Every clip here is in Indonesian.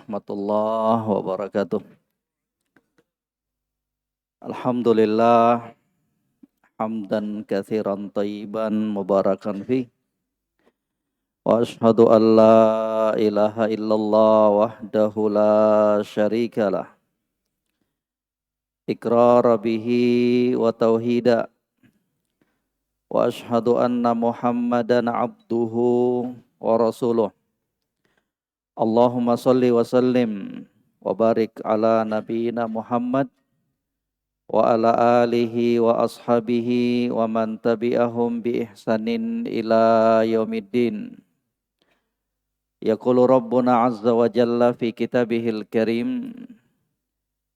warahmatullahi wabarakatuh. Alhamdulillah hamdan katsiran thayyiban mubarakan fi wa asyhadu an la ilaha illallah wahdahu la syarikalah iqrara bihi wa tauhida wa asyhadu anna Muhammadan abduhu wa rasuluh. Allahumma salli wa sallim wa barik ala nabiyyina Muhammad wa ala alihi wa ashabihi wa man tabi'ahum bi ihsanin ila yaumiddin. Yaqulu Rabbuna azza wa jalla fi kitabihil karim,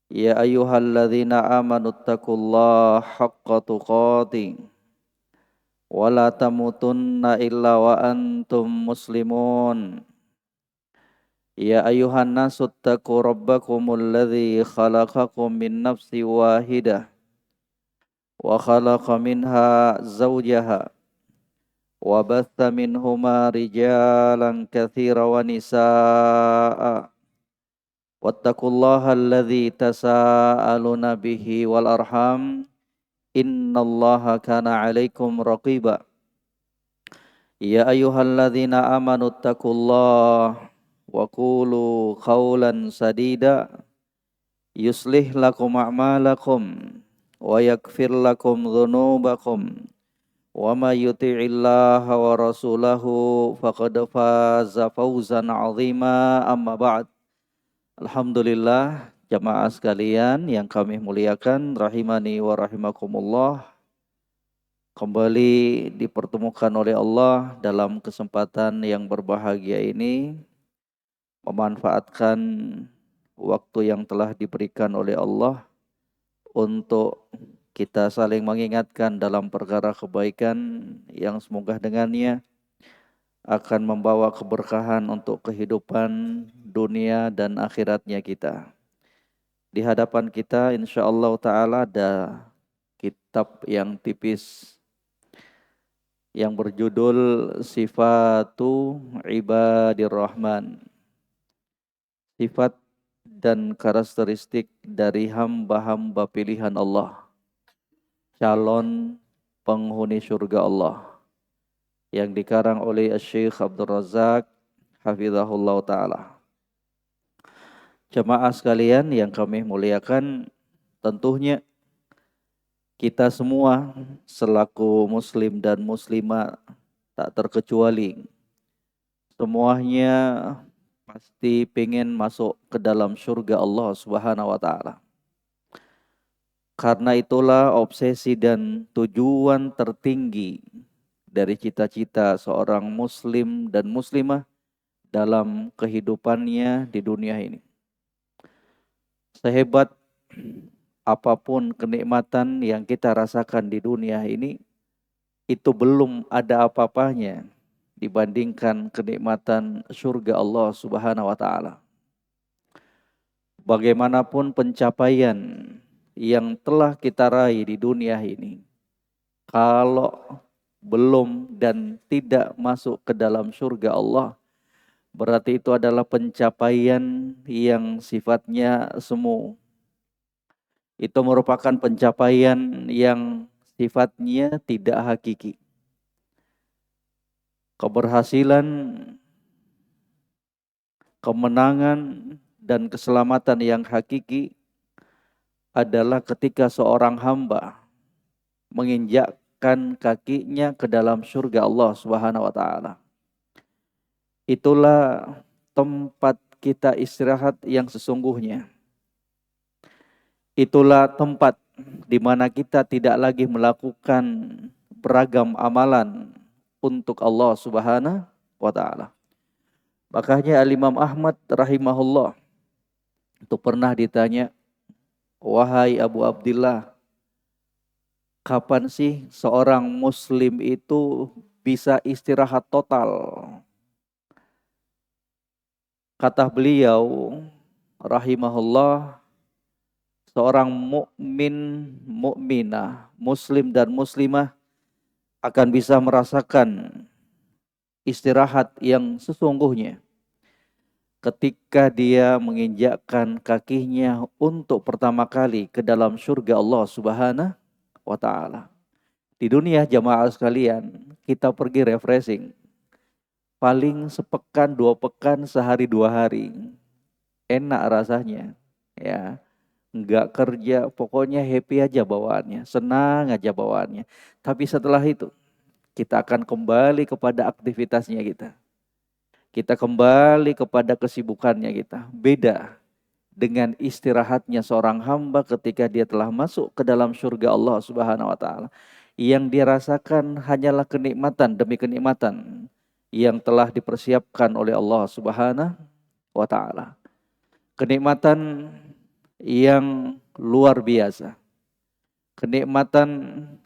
ya ayyuhalladzina amanu taqullaha haqqa tuqatih wa la tamutunna illa wa antum muslimun. Ya ayyuhan nasu taqu rabbakumul ladzi khalaqakum min nafsin wahidah wa khalaqa minha zawjaha wa batha minhuma rijalan katsira wa nisaa wattaqullaha alladzi tasaaluna bihi wal arham innallaha kana 'alaikum raqiba. Ya ayyuhalladzina amanu taqullaha wa qulu qawlan sadida yuslih lakum a'malakum wa yaghfir lakum dhunubakum wa may yuti'illaha wa rasulahu faqad faza fawzan 'azima. Amma ba'd. Alhamdulillah, jamaah sekalian yang kami muliakan rahimani wa rahimakumullah, kembali dipertemukan oleh Allah dalam kesempatan yang berbahagia ini, memanfaatkan waktu yang telah diberikan oleh Allah untuk kita saling mengingatkan dalam perkara kebaikan yang semoga dengannya akan membawa keberkahan untuk kehidupan dunia dan akhiratnya kita. Di hadapan kita insyaallah ta'ala ada kitab yang tipis yang berjudul Sifatu Ibadir Rahman, sifat dan karakteristik dari hamba-hamba pilihan Allah, calon penghuni surga Allah, yang dikarang oleh Syekh Abdul Razak hafizahullah ta'ala. Jemaah sekalian yang kami muliakan, tentunya kita semua selaku muslim dan muslimah tak terkecuali, semuanya pasti pengen masuk ke dalam surga Allah Subhanahu wa ta'ala. Karena itulah obsesi dan tujuan tertinggi dari cita-cita seorang muslim dan muslimah dalam kehidupannya di dunia ini. Sehebat apapun kenikmatan yang kita rasakan di dunia ini, itu belum ada apa-apanya dibandingkan kenikmatan surga Allah Subhanahu wa ta'ala. Bagaimanapun pencapaian yang telah kita raih di dunia ini, kalau belum dan tidak masuk ke dalam surga Allah, berarti itu adalah pencapaian yang sifatnya semu. Itu merupakan pencapaian yang sifatnya tidak hakiki. Keberhasilan, kemenangan, dan keselamatan yang hakiki adalah ketika seorang hamba menginjakkan kakinya ke dalam surga Allah Subhanahu wa ta'ala. Itulah tempat kita istirahat yang sesungguhnya. Itulah tempat di mana kita tidak lagi melakukan beragam amalan untuk Allah Subhanahu wa ta'ala. Makanya Al-Imam Ahmad rahimahullah itu pernah ditanya, wahai Abu Abdillah, kapan sih seorang muslim itu bisa istirahat total? Kata beliau rahimahullah, seorang mukmin, mukminah, muslim dan muslimah akan bisa merasakan istirahat yang sesungguhnya ketika dia menginjakkan kakinya untuk pertama kali ke dalam surga Allah Subhanahu wa taala. Di dunia jamaah sekalian, kita pergi refreshing. Paling sepekan, 2 pekan, sehari 2 hari. Enak rasanya. Ya, enggak kerja, pokoknya happy aja bawaannya, senang aja bawaannya. Tapi setelah itu, kita akan kembali kepada aktivitasnya kita. Kita kembali kepada kesibukannya kita. Beda dengan istirahatnya seorang hamba ketika dia telah masuk ke dalam surga Allah Subhanahu wa taala. Yang dirasakan hanyalah kenikmatan demi kenikmatan yang telah dipersiapkan oleh Allah Subhanahu wa taala. Kenikmatan yang luar biasa. Kenikmatan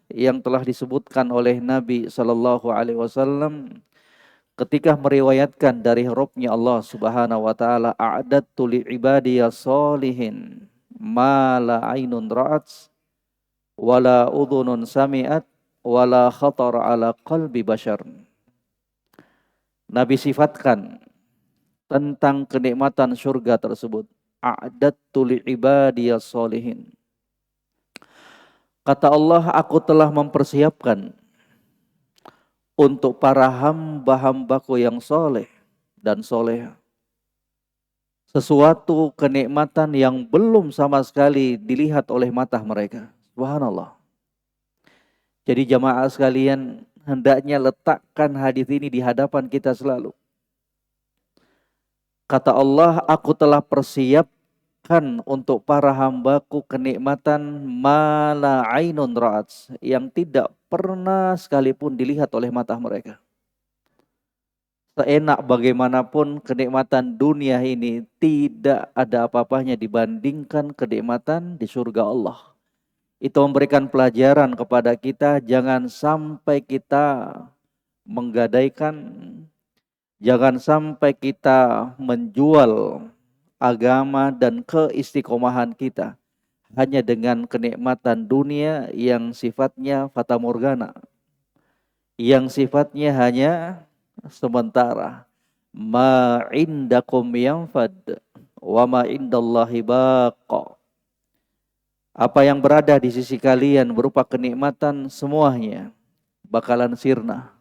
yang telah disebutkan oleh Nabi sallallahu alaihi wasallam ketika meriwayatkan dari Rabb-Nya Allah Subhanahu wa taala, a'adtu li ibadiyas solihin ma la ainun ra'at wala udhunun sami'at wala khatar ala qalbi bashar. Nabi sifatkan tentang kenikmatan surga tersebut, a'adtu li ibadiyas solihin. Kata Allah, aku telah mempersiapkan untuk para hamba-hambaku yang soleh dan soleha sesuatu kenikmatan yang belum sama sekali dilihat oleh mata mereka. Subhanallah. Jadi jamaah sekalian, hendaknya letakkan hadis ini di hadapan kita selalu. Kata Allah, aku telah persiapkan untuk para hambaku kenikmatan mala ainun ra'at, yang tidak pernah sekalipun dilihat oleh mata mereka. Seenak bagaimanapun kenikmatan dunia ini tidak ada apa-apanya dibandingkan kenikmatan di surga Allah. Itu memberikan pelajaran kepada kita, jangan sampai kita menggadaikan, jangan sampai kita menjual agama dan keistiqomahan kita hanya dengan kenikmatan dunia yang sifatnya fata morgana, yang sifatnya hanya sementara. Ma indakum yanfad wa ma indallahi baqa. Apa yang berada di sisi kalian berupa kenikmatan semuanya bakalan sirna.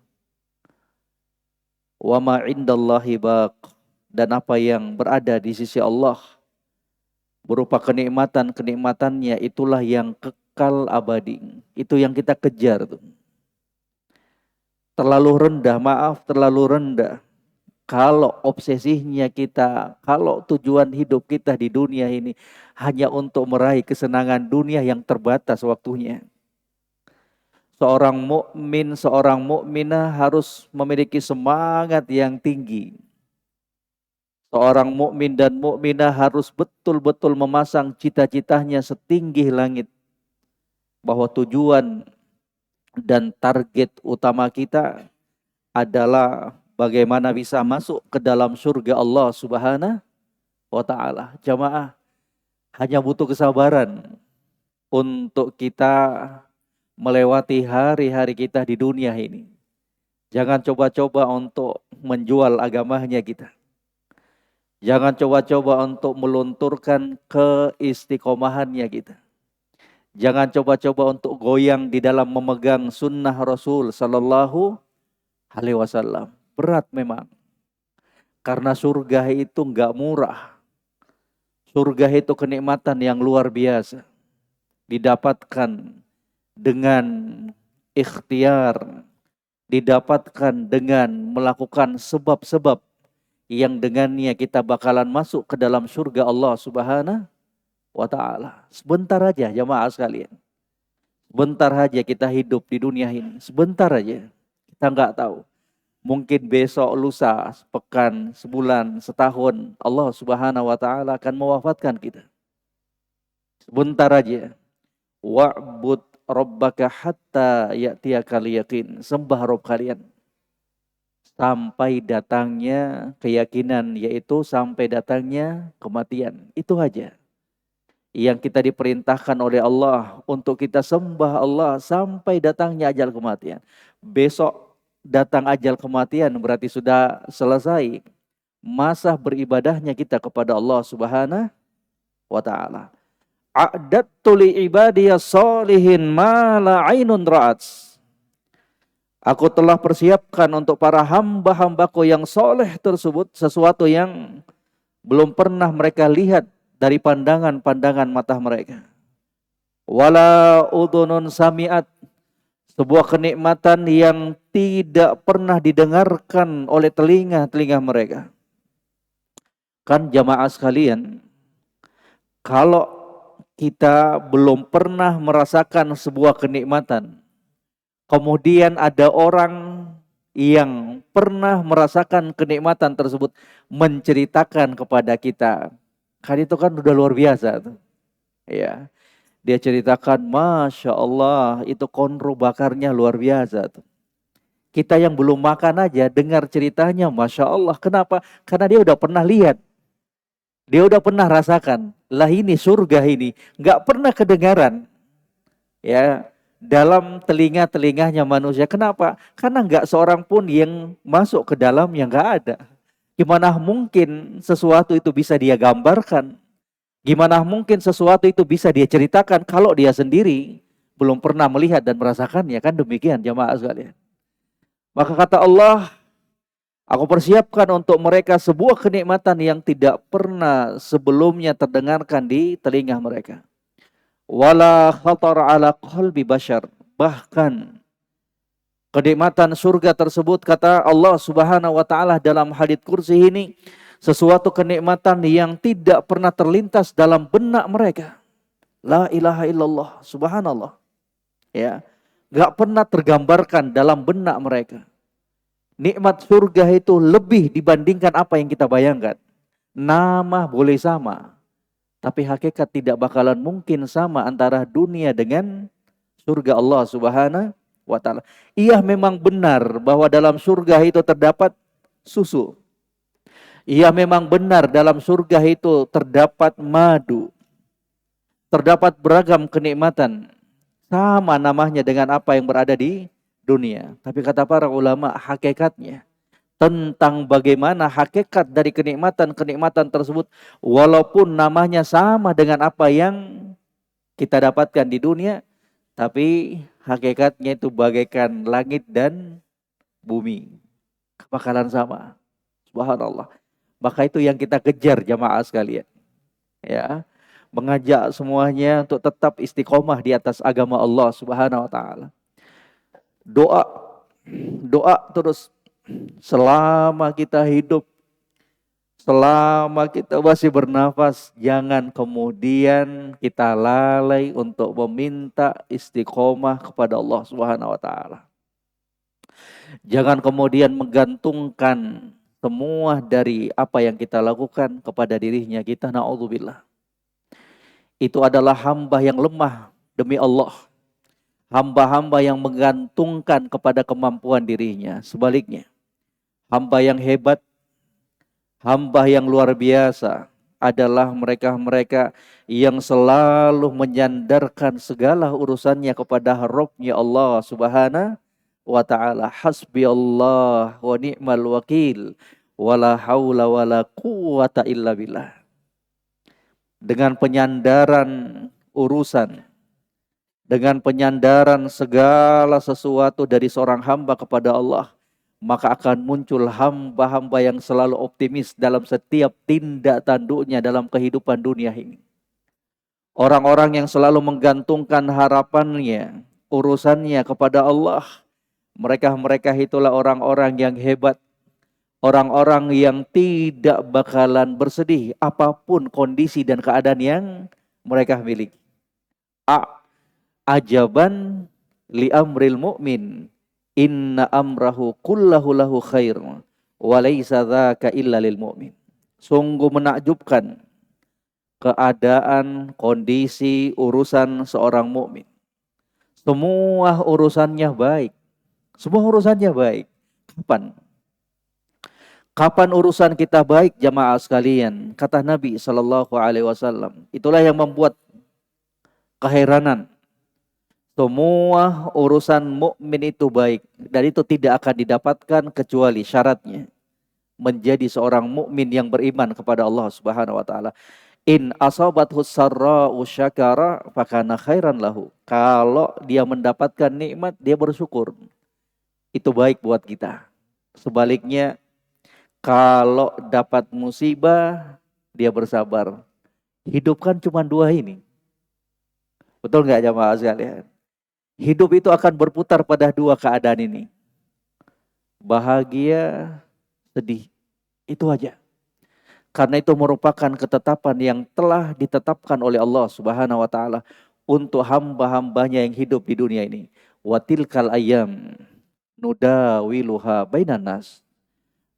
Wa ma indallahi baqa. Dan apa yang berada di sisi Allah berupa kenikmatan-kenikmatannya, itulah yang kekal abadi. Itu yang kita kejar tuh. Terlalu rendah, terlalu rendah. Kalau obsesinya kita, kalau tujuan hidup kita di dunia ini hanya untuk meraih kesenangan dunia yang terbatas waktunya. Seorang mukmin, seorang mukminah harus memiliki semangat yang tinggi. Seorang mukmin dan mukminah harus betul-betul memasang cita-citanya setinggi langit. Bahwa tujuan dan target utama kita adalah bagaimana bisa masuk ke dalam surga Allah Subhanahu wa taala. Jamaah, hanya butuh kesabaran untuk kita melewati hari-hari kita di dunia ini. Jangan coba-coba untuk menjual agamanya kita. Jangan coba-coba untuk melunturkan keistiqomahannya kita. Jangan coba-coba untuk goyang di dalam memegang sunnah Rasul sallallahu alaihi wasallam. Berat memang. Karena surga itu enggak murah. Surga itu kenikmatan yang luar biasa. Didapatkan dengan ikhtiar. Didapatkan dengan melakukan sebab-sebab yang dengannya kita bakalan masuk ke dalam surga Allah Subhanahu wa taala. Sebentar aja jamaah sekalian. Sebentar aja kita hidup di dunia ini. Sebentar aja. Kita enggak tahu. Mungkin besok, lusa, sepekan, sebulan, setahun Allah Subhanahu wa taala akan mewafatkan kita. Sebentar aja. Wa'bud rabbaka hatta ya'tiyakal yaqin. Sembah Rabb kalian sampai datangnya keyakinan, yaitu sampai datangnya kematian. Itu aja yang kita diperintahkan oleh Allah untuk kita sembah Allah sampai datangnya ajal kematian. Besok datang ajal kematian berarti sudah selesai. masa beribadahnya kita kepada Allah Subhanahu wa taala. A'dattu li ibadiyas sholihin ma la ainun ra'at. Aku telah persiapkan untuk para hamba-hambaku yang soleh tersebut sesuatu yang belum pernah mereka lihat dari pandangan-pandangan mata mereka. Wala udhunun sami'at, sebuah kenikmatan yang tidak pernah didengarkan oleh telinga-telinga mereka. Kan jamaah sekalian, kalau kita belum pernah merasakan sebuah kenikmatan, kemudian ada orang yang pernah merasakan kenikmatan tersebut menceritakan kepada kita, kan itu kan udah luar biasa tuh. Ya, dia ceritakan, Masya Allah, itu konro bakarnya luar biasa tuh. Kita yang belum makan aja dengar ceritanya, Masya Allah. Kenapa? Karena dia udah pernah lihat. Dia udah pernah rasakan. Lah ini surga ini. Gak pernah kedengaran. Ya, dalam telinga-telinganya manusia. Kenapa? Karena gak seorang pun yang masuk ke dalam yang gak ada. Gimana mungkin sesuatu itu bisa dia gambarkan? Gimana mungkin sesuatu itu bisa dia ceritakan kalau dia sendiri belum pernah melihat dan merasakannya? Kan demikian jamaah sekalian. Maka kata Allah, aku persiapkan untuk mereka sebuah kenikmatan yang tidak pernah sebelumnya terdengarkan di telinga mereka. Wala khatar ala qalbi bashar. Bahkan kenikmatan surga tersebut, kata Allah Subhanahu wa taala dalam hadits kursi ini, sesuatu kenikmatan yang tidak pernah terlintas dalam benak mereka. La ilaha illallah, subhanallah. Ya, gak pernah tergambarkan dalam benak mereka. Nikmat surga itu lebih dibandingkan apa yang kita bayangkan. Nama boleh sama, tapi hakikat tidak bakalan mungkin sama antara dunia dengan surga Allah Subhanahu wa taala. Iya, memang benar bahwa dalam surga itu terdapat susu. Iya, memang benar dalam surga itu terdapat madu. Terdapat beragam kenikmatan. Sama namanya dengan apa yang berada di dunia. Tapi kata para ulama, hakikatnya tentang bagaimana hakikat dari kenikmatan-kenikmatan tersebut, walaupun namanya sama dengan apa yang kita dapatkan di dunia, tapi hakikatnya itu bagaikan langit dan bumi. Bakalan sama. Subhanallah. Maka itu yang kita kejar jamaah sekalian. Ya, mengajak semuanya untuk tetap istiqomah di atas agama Allah Subhanahu wa taala. Doa terus selama kita hidup, selama kita masih bernafas, jangan kemudian kita lalai untuk meminta istiqomah kepada Allah Subhanahu wa taala. Jangan kemudian menggantungkan semua dari apa yang kita lakukan kepada dirinya kita, na'udzubillah. Itu adalah hamba yang lemah demi Allah. Hamba-hamba yang menggantungkan kepada kemampuan dirinya. Sebaliknya, hamba yang hebat, hamba yang luar biasa adalah mereka-mereka yang selalu menyandarkan segala urusannya kepada Rabb-Nya Allah Subhanahu wa ta'ala. Hasbi Allah wa ni'mal wakil, wala haula wala quwata illa billah. Dengan penyandaran urusan, dengan penyandaran segala sesuatu dari seorang hamba kepada Allah, maka akan muncul hamba-hamba yang selalu optimis dalam setiap tindak tanduknya dalam kehidupan dunia ini. Orang-orang yang selalu menggantungkan harapannya, urusannya kepada Allah, mereka itulah orang-orang yang hebat. Orang-orang yang tidak bakalan bersedih apapun kondisi dan keadaan yang mereka miliki. Ajaban li amril mu'min, inna amrahu kullahu lahu khair, wa laysa dzaka illa lil mu'min. Sungguh menakjubkan keadaan, kondisi, urusan seorang mukmin. Semua urusannya baik. Semua urusannya baik. Kapan urusan kita baik jamaah sekalian? Kata Nabi SAW. Itulah yang membuat keheranan. Semua urusan mukmin itu baik. Dan itu tidak akan didapatkan kecuali syaratnya. menjadi seorang mukmin yang beriman kepada Allah Subhanahu wa taala. In asabathu sarra'u syakara fakana khairan lahu. Kalau dia mendapatkan nikmat, dia bersyukur. Itu baik buat kita. Sebaliknya, kalau dapat musibah, dia bersabar. Hidup kan cuma dua ini. Betul nggak jamaah sekalian? Hidup itu akan berputar pada dua keadaan ini. Bahagia, sedih. Itu aja. Karena itu merupakan ketetapan yang telah ditetapkan oleh Allah Subhanahu wa taala untuk hamba-hambanya yang hidup di dunia ini. Wa tilkal ayyam nudawiluha bainan nas.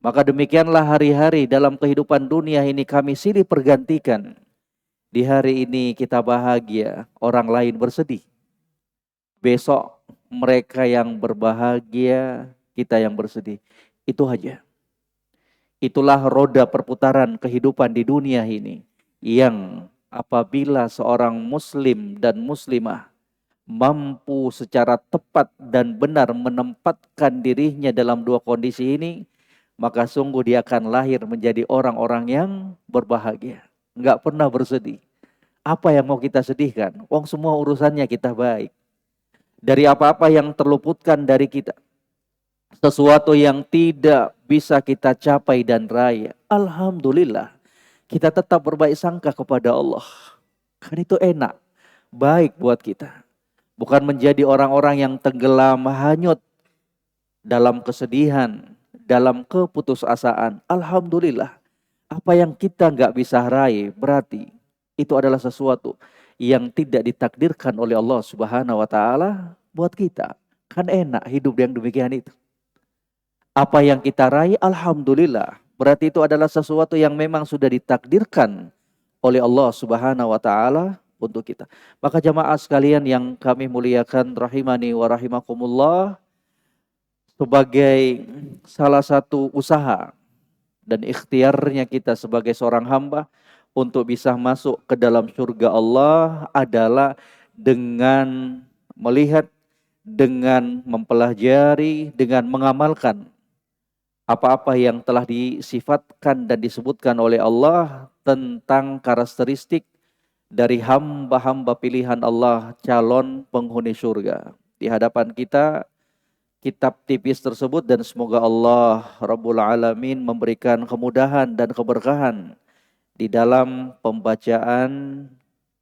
Maka demikianlah hari-hari dalam kehidupan dunia ini kami silih pergantikan. Di hari ini kita bahagia, orang lain bersedih. Besok mereka yang berbahagia, kita yang bersedih. Itu aja. Itulah roda perputaran kehidupan di dunia ini. Yang apabila seorang muslim dan muslimah mampu secara tepat dan benar menempatkan dirinya dalam dua kondisi ini, maka sungguh dia akan lahir menjadi orang-orang yang berbahagia. Enggak pernah bersedih. Apa yang mau kita sedihkan? Wong semua urusannya kita baik. Dari apa-apa yang terluputkan dari kita. Sesuatu yang tidak bisa kita capai dan raih. Alhamdulillah. Kita tetap berbaik sangka kepada Allah. Kan itu enak. Baik buat kita. Bukan menjadi orang-orang yang tenggelam hanyut dalam kesedihan, dalam keputusasaan. Alhamdulillah. Apa yang kita nggak bisa raih berarti itu adalah sesuatu yang tidak ditakdirkan oleh Allah Subhanahu wa taala buat kita. Kan enak hidup yang demikian itu. Apa yang kita raih, alhamdulillah. Berarti itu adalah sesuatu yang memang sudah ditakdirkan oleh Allah Subhanahu wa taala untuk kita. Maka jamaah sekalian yang kami muliakan rahimani wa rahimakumullah, sebagai salah satu usaha dan ikhtiarnya kita sebagai seorang hamba untuk bisa masuk ke dalam surga Allah adalah dengan melihat, dengan mempelajari, dengan mengamalkan apa-apa yang telah disifatkan dan disebutkan oleh Allah tentang karakteristik dari hamba-hamba pilihan Allah, calon penghuni surga. Di hadapan kita kitab tipis tersebut, dan semoga Allah Rabbul Alamin memberikan kemudahan dan keberkahan di dalam pembacaan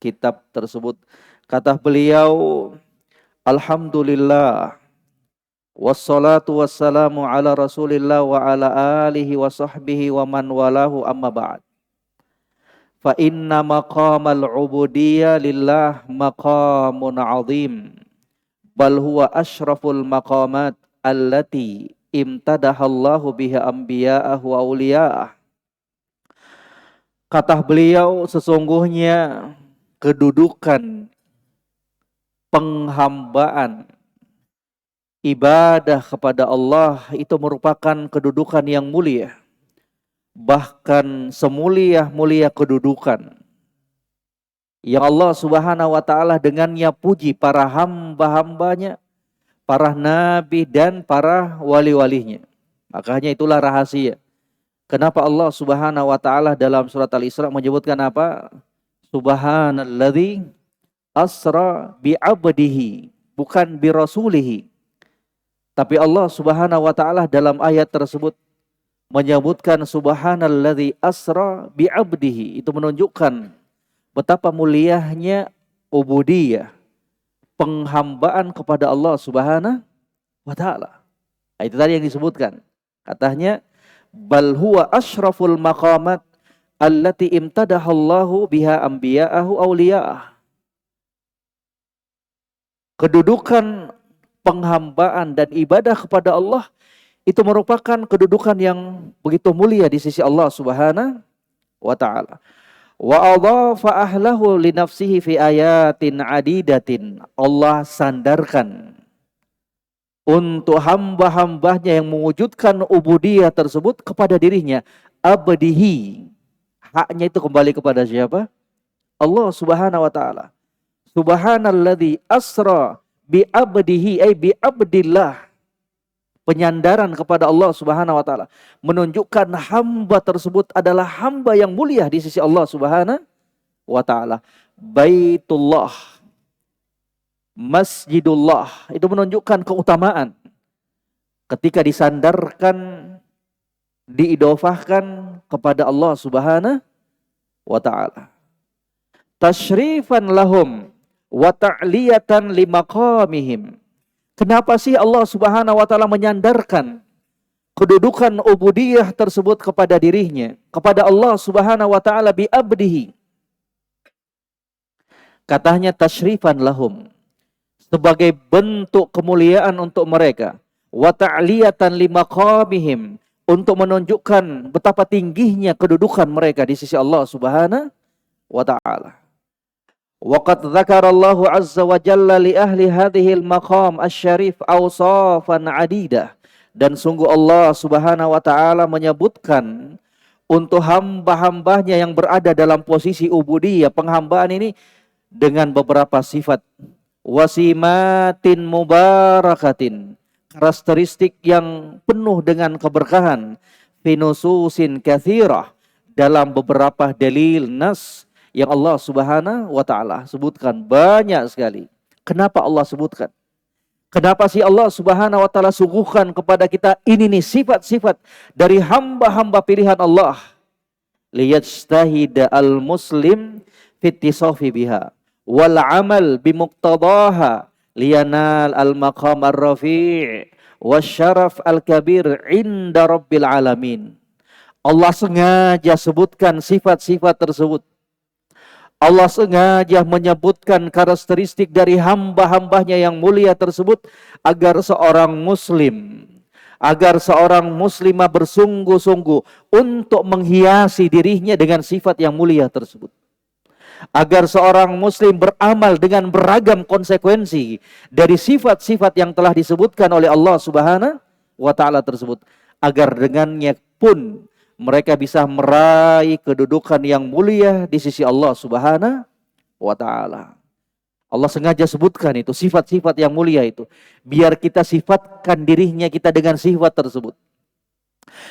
kitab tersebut. Kata beliau, alhamdulillah wassalatu wassalamu ala rasulillah wa ala alihi wa sahbihi wa man walahu amma ba'd. Fa inna maqamal ubudiyya lillah maqamun azim. Bal huwa asyraful maqamat allati imtadahallahu biha anbiya'ahu wa awliya'ah. Kata beliau, sesungguhnya kedudukan penghambaan ibadah kepada Allah itu merupakan kedudukan yang mulia. Bahkan semulia-mulia kedudukan yang Allah Subhanahu wa taala dengannya puji para hamba-hambanya, para nabi dan para wali-walinya. Makanya itulah rahasia. Kenapa Allah Subhanahu wa taala dalam surat Al-Isra menyebutkan apa? Subhanalladzi asra bi 'abdihi, bukan bi rasulihi. Tapi Allah Subhanahu wa taala dalam ayat tersebut menyebutkan subhanalladzi asra bi 'abdihi. Itu menunjukkan betapa mulianya ubudiyah, penghambaan kepada Allah Subhanahu wa taala. Itu tadi yang disebutkan. Katanya bal huwa asyraful maqamat allati imtadahallahu biha anbiya'ahu awliya'ah. Kedudukan penghambaan dan ibadah kepada Allah itu merupakan kedudukan yang begitu mulia di sisi Allah Subhanahu wa taala. Wa adhafa ahlahu li nafsihi fi ayatin adidatin. Allah sandarkan untuk hamba-hambanya yang mewujudkan ubudiyah tersebut kepada dirinya. Abdihi. Haknya itu kembali kepada siapa? Allah Subhanahu wa taala. Subhanalladzi asra bi abdihi ay bi abdillah. penyandaran kepada Allah Subhanahu wa taala, menunjukkan hamba tersebut adalah hamba yang mulia di sisi Allah Subhanahu wa taala. Baitullah, Masjidullah, itu menunjukkan keutamaan. Ketika disandarkan, diidofahkan kepada Allah Subhanahu wa taala. Tasyrifan lahum wa ta'liyatan limaqamihim. Kenapa sih Allah Subhanahu wa taala menyandarkan kedudukan ubudiyah tersebut kepada dirinya, kepada Allah Subhanahu wa taala bi abdihi? Katanya tasyrifan lahum, sebagai bentuk kemuliaan untuk mereka, wa ta'liyatan limaqamihim, untuk menunjukkan betapa tingginya kedudukan mereka di sisi Allah Subhanahu wa taala. Waqad dzakarallahu azza wa jalla li ahli hadhil maqam asy-syarif awsafan adidah. Dan sungguh Allah Subhanahu wa taala menyebutkan untuk hamba-hambanya yang berada dalam posisi ubudiyah, penghambaan ini, dengan beberapa sifat. Wasimatin mubarakatin, karakteristik yang penuh dengan keberkahan. Finususin katsirah, dalam beberapa dalil nas yang Allah Subhanahu wa taala sebutkan banyak sekali. Kenapa Allah sebutkan? Kenapa sih Allah Subhanahu wa taala suguhkan kepada kita ini nih sifat-sifat dari hamba-hamba pilihan Allah? Liyajtahida al-muslim fittisafi biha wal amal bimuqtadaha liyanal al-maqam ar-rafi' wasyaraf al-kabir inda rabbil alamin. Allah sengaja sebutkan sifat-sifat tersebut. Allah sengaja menyebutkan karakteristik dari hamba-hambanya yang mulia tersebut agar seorang muslimah bersungguh-sungguh untuk menghiasi dirinya dengan sifat yang mulia tersebut. Agar seorang muslim beramal dengan beragam konsekuensi dari sifat-sifat yang telah disebutkan oleh Allah Subhanahu wa taala tersebut, agar dengannya pun mereka bisa meraih kedudukan yang mulia di sisi Allah Subhanahu wa taala. Allah sengaja sebutkan itu sifat-sifat yang mulia itu, biar kita sifatkan dirinya kita dengan sifat tersebut.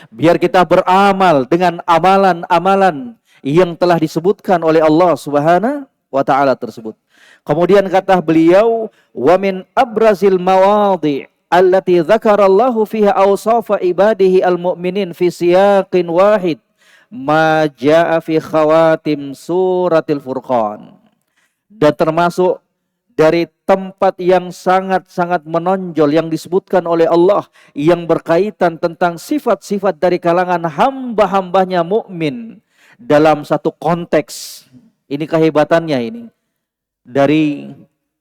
Biar kita beramal dengan amalan-amalan yang telah disebutkan oleh Allah Subhanahu wa taala tersebut. Kemudian kata beliau, wa min abrazil mawadhi' allati dzakarallahu fiha awsafa ibadihi al-mu'minin fi siyaqin wahid ma jaa fi khawatim suratil Furqan. Dan termasuk dari tempat yang sangat-sangat menonjol yang disebutkan oleh Allah yang berkaitan tentang sifat-sifat dari kalangan hamba-hambanya mukmin dalam satu konteks. Ini kehebatannya ini. Dari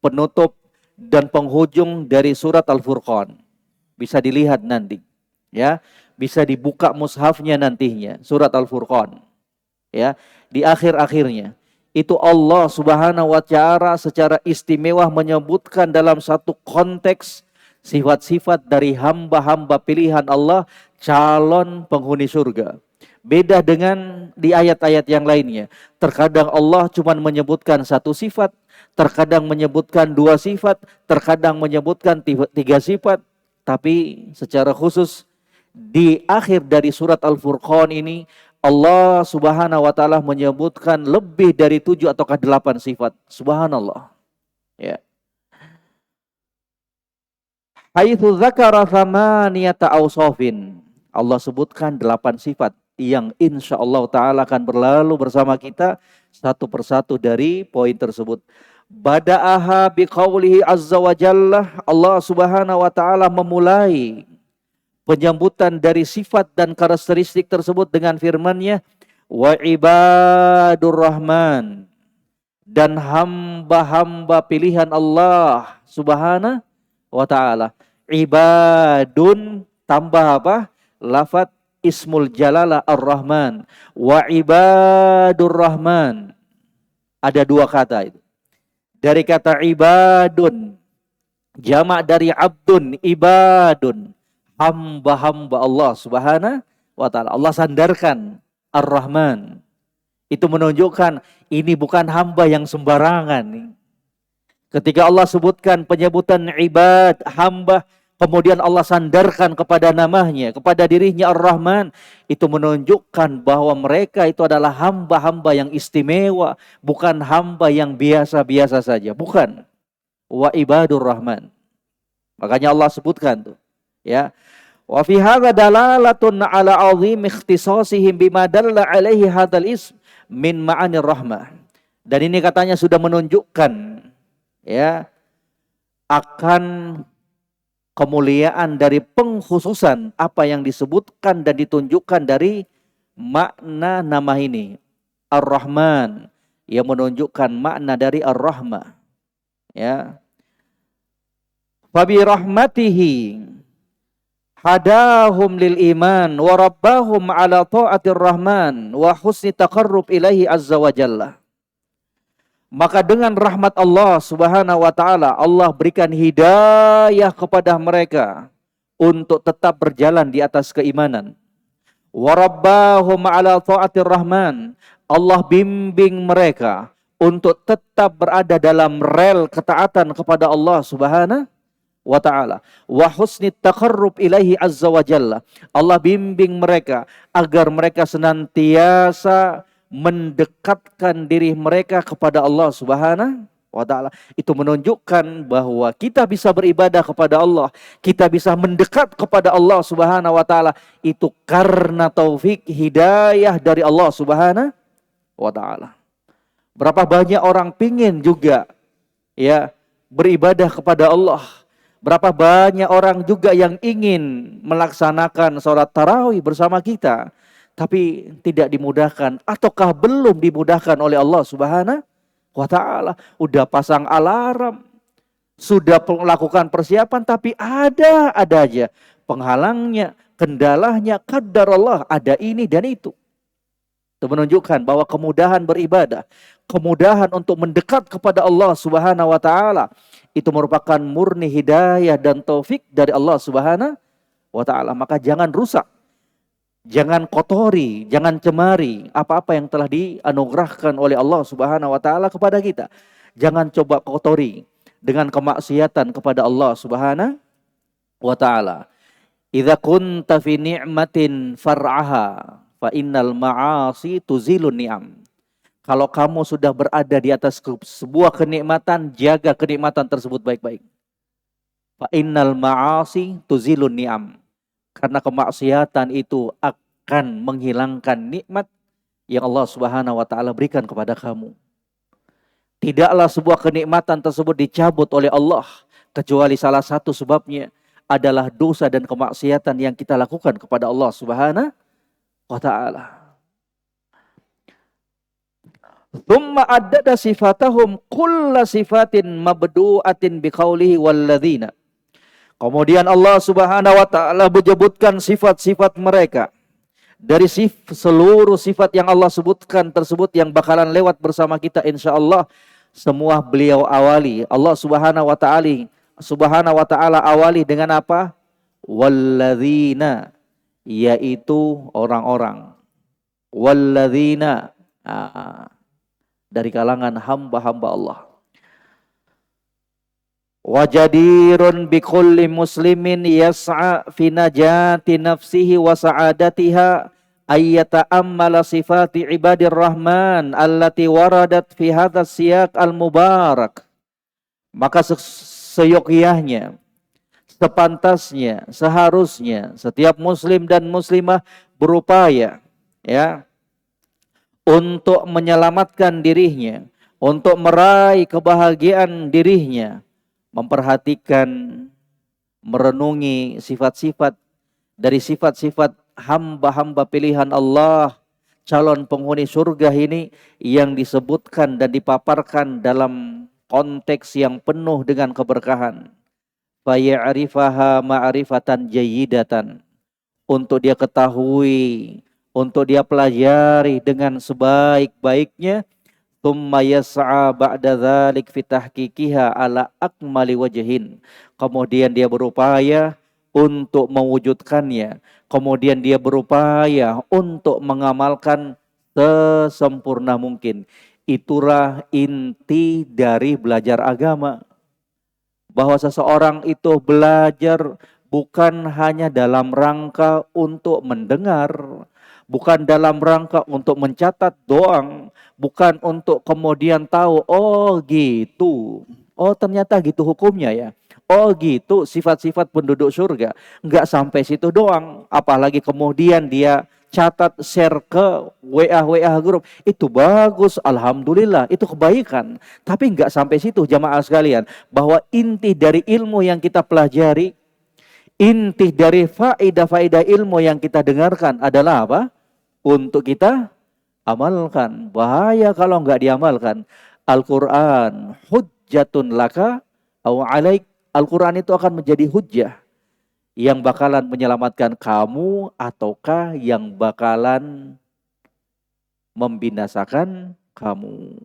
penutup dan penghujung dari surat Al-Furqan. Bisa dilihat nanti. Ya, bisa dibuka mushafnya nantinya, surat Al-Furqan. Ya, di akhir-akhirnya itu Allah Subhanahu wa taala secara istimewa menyebutkan dalam satu konteks sifat-sifat dari hamba-hamba pilihan Allah, calon penghuni surga. Beda dengan di ayat-ayat yang lainnya. Terkadang Allah cuma menyebutkan satu sifat, terkadang menyebutkan dua sifat, terkadang menyebutkan tiga sifat. Tapi secara khusus di akhir dari surat Al-Furqan ini Allah Subhanahu wa taala menyebutkan lebih dari 7 ataukah 8 sifat. Subhanallah. Ya. Haitsu dzakara thamaniyata awsafin. Allah sebutkan 8 sifat yang insyaallah taala akan berlalu bersama kita satu persatu dari poin tersebut. Bada'aha biqaulihi azza wa jalla. Allah Subhanahu wa taala memulai penyambutan dari sifat dan karakteristik tersebut dengan firman-Nya, wa ibadur rahman, dan hamba-hamba pilihan Allah Subhanahu wa taala. Ibadun tambah apa? Lafaz ismul jalalah ar-rahman. Wa ibadur rahman. Ada dua kata itu. Dari kata ibadun, jamak dari abdun, ibadun, hamba-hamba Allah Subhanahu wa taala. Allah sandarkan Ar-Rahman. Itu menunjukkan ini bukan hamba yang sembarangan. Ketika Allah sebutkan penyebutan ibad, hamba, kemudian Allah sandarkan kepada namanya, kepada dirinya Ar-Rahman, itu menunjukkan bahwa mereka itu adalah hamba-hamba yang istimewa, bukan hamba yang biasa-biasa saja, bukan. Wa ibadur Rahman. Makanya Allah sebutkan tuh, ya. Wa fi hadza dalalatun ala 'azim ikhtisasihim bima dalla alaihi hadzal ism min ma'anir rahmah. Dan ini katanya sudah menunjukkan, ya, akan kemuliaan dari pengkhususan apa yang disebutkan dan ditunjukkan dari makna nama ini, Ar-Rahman, yang menunjukkan makna dari Ar-Rahmah, ya. Fabi rahmatihi hadahum lil iman wa rabbahum ala ta'atir rahman wa husni taqarrub ilaihi azza wa jalla. Maka dengan rahmat Allah Subhanahu wa taala, Allah berikan hidayah kepada mereka untuk tetap berjalan di atas keimanan. Wa rabbahum ala ta'atir rahman. Allah bimbing mereka untuk tetap berada dalam rel ketaatan kepada Allah Subhanahu wa ta'ala. Wa husni taqarrub ilaihi azza wa jalla. Allah bimbing mereka agar mereka senantiasa mendekatkan diri mereka kepada Allah Subhanahu wa ta'ala. Itu menunjukkan bahwa kita bisa beribadah kepada Allah, kita bisa mendekat kepada Allah Subhanahu wa ta'ala, itu karena taufik hidayah dari Allah Subhanahu wa ta'ala. Berapa banyak orang pingin juga, ya, beribadah kepada Allah. Berapa banyak orang juga yang ingin melaksanakan sholat tarawih bersama kita, tapi tidak dimudahkan, ataukah belum dimudahkan oleh Allah Subhanahu wa ta'ala. Udah pasang alarm, sudah melakukan persiapan, tapi ada aja penghalangnya, kendalanya, qadar Allah, ada ini dan itu. Itu menunjukkan bahwa kemudahan beribadah, kemudahan untuk mendekat kepada Allah Subhanahu wa ta'ala, itu merupakan murni hidayah dan taufik dari Allah Subhanahu wa ta'ala. Maka jangan rusak, jangan kotori, jangan cemari apa-apa yang telah dianugerahkan oleh Allah Subhanahu wa ta'ala kepada kita. Jangan coba kotori dengan kemaksiatan kepada Allah Subhanahu wa ta'ala. Idza kunta fi ni'matin far'aha fa innal ma'asi tuzilun ni'am. Kalau kamu sudah berada di atas sebuah kenikmatan, jaga kenikmatan tersebut baik-baik. Fa innal ma'asi tuzilun ni'am. Karena kemaksiatan itu akan menghilangkan nikmat yang Allah Subhanahu wa ta'ala berikan kepada kamu. Tidaklah sebuah kenikmatan tersebut dicabut oleh Allah, kecuali salah satu sebabnya adalah dosa dan kemaksiatan yang kita lakukan kepada Allah Subhanahu wa ta'ala. Thumma addada sifatahum kulla sifatin mabdu'atin biqaulihi walladzina. Kemudian Allah Subhanahu wa ta'ala menyebutkan sifat-sifat mereka. Dari seluruh sifat yang Allah sebutkan tersebut yang bakalan lewat bersama kita insyaallah, semua beliau awali. Allah Subhanahu wa ta'ala awali dengan apa? Walladzina, yaitu orang-orang. Walladzina, dari kalangan hamba-hamba Allah. Wajadirun bikulli muslimin yas'a fi najati nafsihi wa sa'adatiha ayyata ammala sifati ibadir rahman allati waradat fi hadha siyaq al-mubarak. Maka seyogyahnya, sepantasnya, seharusnya setiap muslim dan muslimah berupaya, ya, untuk menyelamatkan dirinya, untuk meraih kebahagiaan dirinya, memperhatikan, merenungi sifat-sifat dari sifat-sifat hamba-hamba pilihan Allah, calon penghuni surga ini yang disebutkan dan dipaparkan dalam konteks yang penuh dengan keberkahan. Faya'rifaha ma'rifatan jayyidatan, untuk dia ketahui, untuk dia pelajari dengan sebaik-baiknya. Tsumma yas'a ba'da dzalik fi tahqiqiha ala akmali wajhin. Kemudian dia berupaya untuk mewujudkannya. Kemudian dia berupaya untuk mengamalkan sesempurna mungkin. Itulah inti dari belajar agama. Bahwa seseorang itu belajar bukan hanya dalam rangka untuk mendengar, bukan dalam rangka untuk mencatat doang, bukan untuk kemudian tahu, oh gitu, oh ternyata gitu hukumnya ya, oh gitu sifat-sifat penduduk surga. Nggak sampai situ doang, apalagi kemudian dia catat, share ke WA grup, itu bagus, alhamdulillah, itu kebaikan. Tapi nggak sampai situ jamaah sekalian, bahwa inti dari ilmu yang kita pelajari, inti dari faedah-faedah ilmu yang kita dengarkan adalah apa? Untuk kita amalkan. Bahaya kalau nggak diamalkan. Al-Quran hujjatun laka au alaik. Al-Quran itu akan menjadi hujjah yang bakalan menyelamatkan kamu ataukah yang bakalan membinasakan kamu.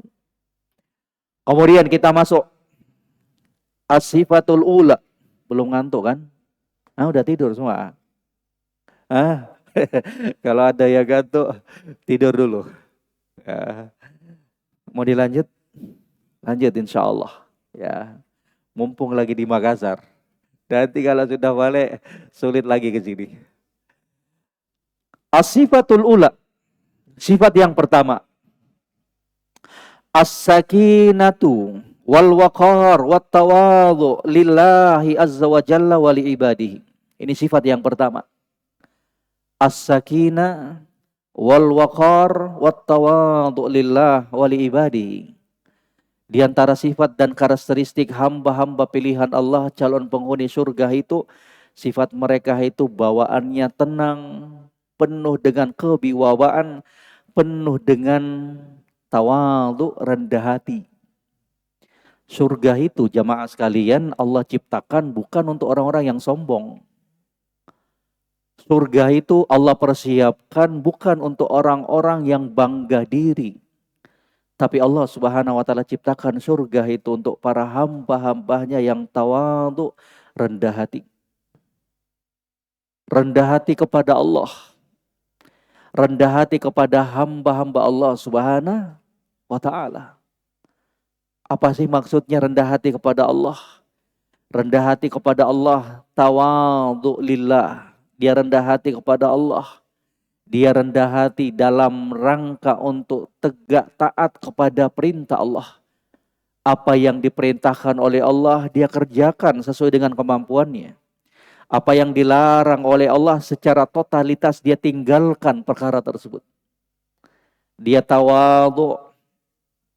Kemudian kita masuk as-sifatul ula. Belum ngantuk kan? Ah, udah tidur semua. Ah, kalau ada yang ngantuk, tidur dulu. Ya. Mau dilanjut? Lanjut insya Allah. Ya, mumpung lagi di Makassar. Nanti kalau sudah balik, sulit lagi ke sini. As-sifatul ula. Sifat yang pertama. As-sakinatu wal waqar wat tawadhu lillahi azza wa jalla wa li ibadihi. Ini sifat yang pertama. As-sakinah wal waqar wat tawadhu lillah wa li ibadihi. Di antara sifat dan karakteristik hamba-hamba pilihan Allah calon penghuni surga itu, sifat mereka itu bawaannya tenang, penuh dengan kewibawaan, penuh dengan tawadhu, rendah hati. Surga itu jamaah sekalian Allah ciptakan bukan untuk orang-orang yang sombong. Surga itu Allah persiapkan bukan untuk orang-orang yang bangga diri. Tapi Allah Subhanahu wa taala ciptakan surga itu untuk para hamba-hambanya yang tawadhu, rendah hati. Rendah hati kepada Allah. Rendah hati kepada hamba-hamba Allah Subhanahu wa taala. Apa sih maksudnya rendah hati kepada Allah? Rendah hati kepada Allah, tawadhu lillah. Dia rendah hati kepada Allah. Dia rendah hati dalam rangka untuk tegak taat kepada perintah Allah. Apa yang diperintahkan oleh Allah, dia kerjakan sesuai dengan kemampuannya. Apa yang dilarang oleh Allah secara totalitas, dia tinggalkan perkara tersebut. Dia tawadhu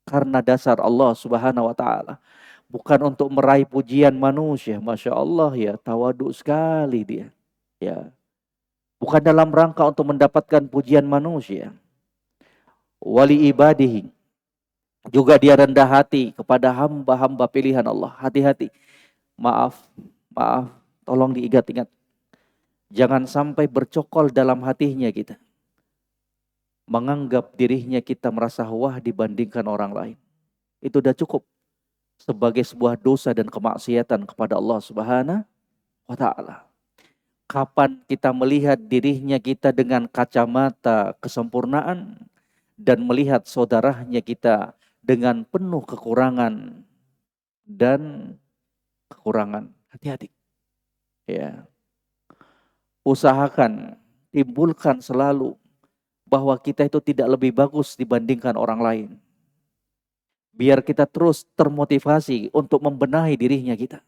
karena dasar Allah Subhanahu wa taala. Bukan untuk meraih pujian manusia. Masya Allah ya, tawadhu sekali dia. Ya. Bukan dalam rangka untuk mendapatkan pujian manusia. Wali ibadihi. Juga dia rendah hati kepada hamba-hamba pilihan Allah. Hati-hati. Maaf. Tolong diingat-ingat. Jangan sampai bercokol dalam hatinya kita. Menganggap dirinya kita merasa wah dibandingkan orang lain. Itu udah cukup. Sebagai sebuah dosa dan kemaksiatan kepada Allah Subhanahu wa ta'ala. Kapan kita melihat dirinya kita dengan kacamata kesempurnaan dan melihat saudaranya kita dengan penuh kekurangan dan kekurangan. Hati-hati. Ya. Usahakan, timbulkan selalu bahwa kita itu tidak lebih bagus dibandingkan orang lain. Biar kita terus termotivasi untuk membenahi dirinya kita.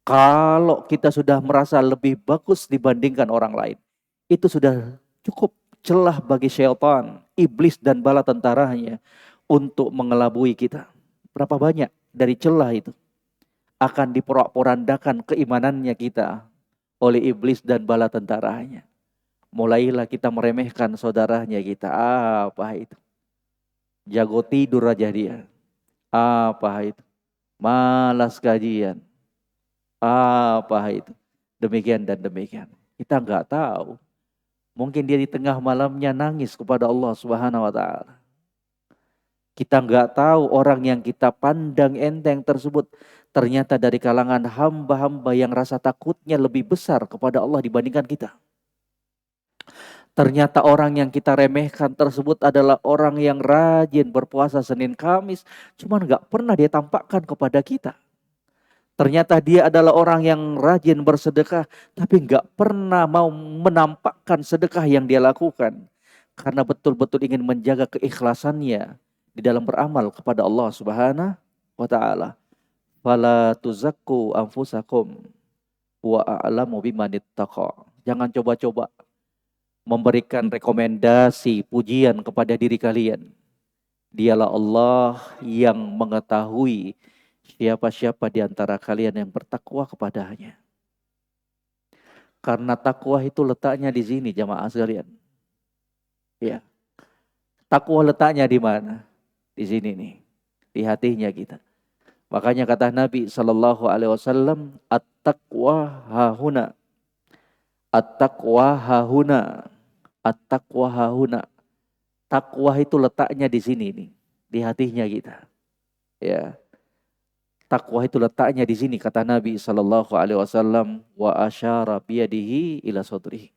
Kalau kita sudah merasa lebih bagus dibandingkan orang lain, itu sudah cukup celah bagi syaitan, iblis dan bala tentaranya untuk mengelabui kita. Berapa banyak dari celah itu akan diporak-porandakan keimanannya kita oleh iblis dan bala tentaranya. Mulailah kita meremehkan saudaranya kita. Apa itu? Jago tidur aja dia. Apa itu? Malas gajian. Apa itu? Demikian dan demikian. Kita nggak tahu. Mungkin dia di tengah malamnya nangis kepada Allah Subhanahu wa taala. Kita nggak tahu orang yang kita pandang enteng tersebut ternyata dari kalangan hamba-hamba yang rasa takutnya lebih besar kepada Allah dibandingkan kita. Ternyata orang yang kita remehkan tersebut adalah orang yang rajin berpuasa Senin Kamis, cuman nggak pernah dia tampakkan kepada kita. Ternyata dia adalah orang yang rajin bersedekah, tapi nggak pernah mau menampakkan sedekah yang dia lakukan. Karena betul-betul ingin menjaga keikhlasannya di dalam beramal kepada Allah Subhanahu wa Ta'ala. Fala tuzakku anfusakum wa a'lamu bimanittaqa. Jangan coba-coba memberikan rekomendasi, pujian kepada diri kalian. Dialah Allah yang mengetahui siapa-siapa di antara kalian yang bertakwa kepadanya. Karena takwa itu letaknya di sini, jamaah sekalian. Ya. Takwa letaknya di mana? Di sini nih, di hatinya kita. Makanya kata Nabi sallallahu alaihi wasallam, at-taqwa hahuna. At-taqwa hahuna. At-taqwa hahuna. Takwa itu letaknya di sini nih, di hatinya kita. Ya. Takwa itu letaknya di sini kata Nabi sallallahu alaihi wasallam, wa asyara biyadihi ila sadrihi.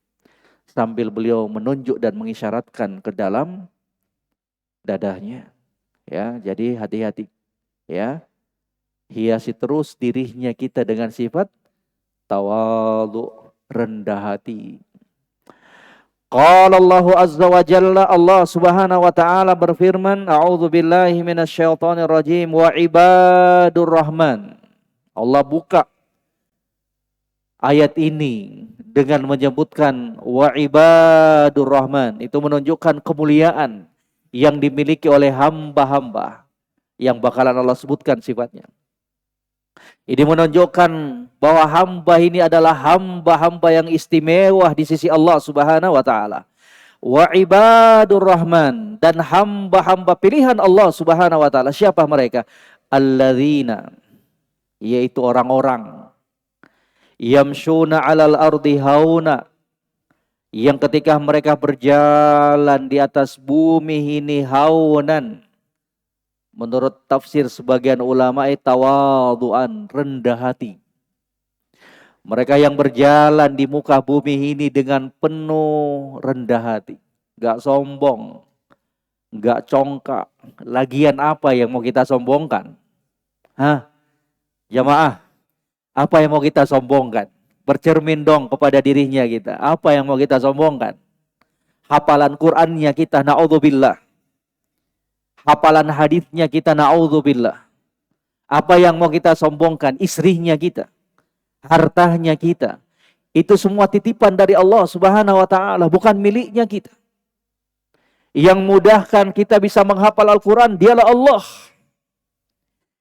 Sambil beliau menunjuk dan mengisyaratkan ke dalam dadanya. Ya, jadi hati-hati. Ya. Hiasi terus dirinya kita dengan sifat tawadhu, rendah hati. Qala Allah azza wa jalla, Allah subhanahu wa ta'ala berfirman, a'udzu billahi minasyaitonir rajim, wa ibadur rahman. Allah buka ayat ini dengan menyebutkan wa ibadur rahman. Itu menunjukkan kemuliaan yang dimiliki oleh hamba-hamba yang bakalan Allah sebutkan sifatnya. Ini menunjukkan bahwa hamba ini adalah hamba-hamba yang istimewa di sisi Allah Subhanahu wa Ta'ala. Wa ibadur rahman, dan hamba-hamba pilihan Allah Subhanahu wa Ta'ala. Siapa mereka? Alladzina, yaitu orang-orang yamshuna 'alal ardi hauna, yang ketika mereka berjalan di atas bumi ini haunan. Menurut tafsir sebagian ulama, tawadhu'an, rendah hati. Mereka yang berjalan di muka bumi ini dengan penuh rendah hati. Gak sombong, gak congkak. Lagian apa yang mau kita sombongkan? Hah? Jamaah, apa yang mau kita sombongkan? Bercermin dong kepada dirinya kita. Apa yang mau kita sombongkan? Hafalan Qur'annya kita, na'udzubillah. Hafalan hadisnya kita, na'udzubillah. Apa yang mau kita sombongkan? Istrinya kita, hartanya kita. Itu semua titipan dari Allah Subhanahu wa Ta'ala, bukan miliknya kita. Yang mudahkan kita bisa menghafal Al-Quran, dialah Allah.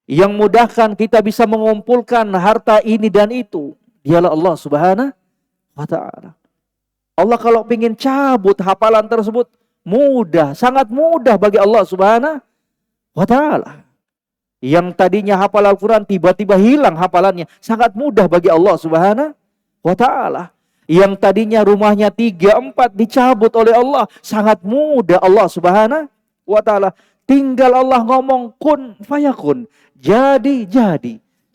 Yang mudahkan kita bisa mengumpulkan harta ini dan itu, dialah Allah Subhanahu wa Ta'ala. Allah kalau ingin cabut hafalan tersebut, mudah, sangat mudah bagi Allah Subhanahu wa Ta'ala. Yang tadinya hafal Al-Quran tiba-tiba hilang hafalannya, sangat mudah bagi Allah Subhanahu wa Ta'ala. Yang tadinya rumahnya 3-4 dicabut oleh Allah, sangat mudah Allah Subhanahu wa Ta'ala. Tinggal Allah ngomong kun fayakun, jadi.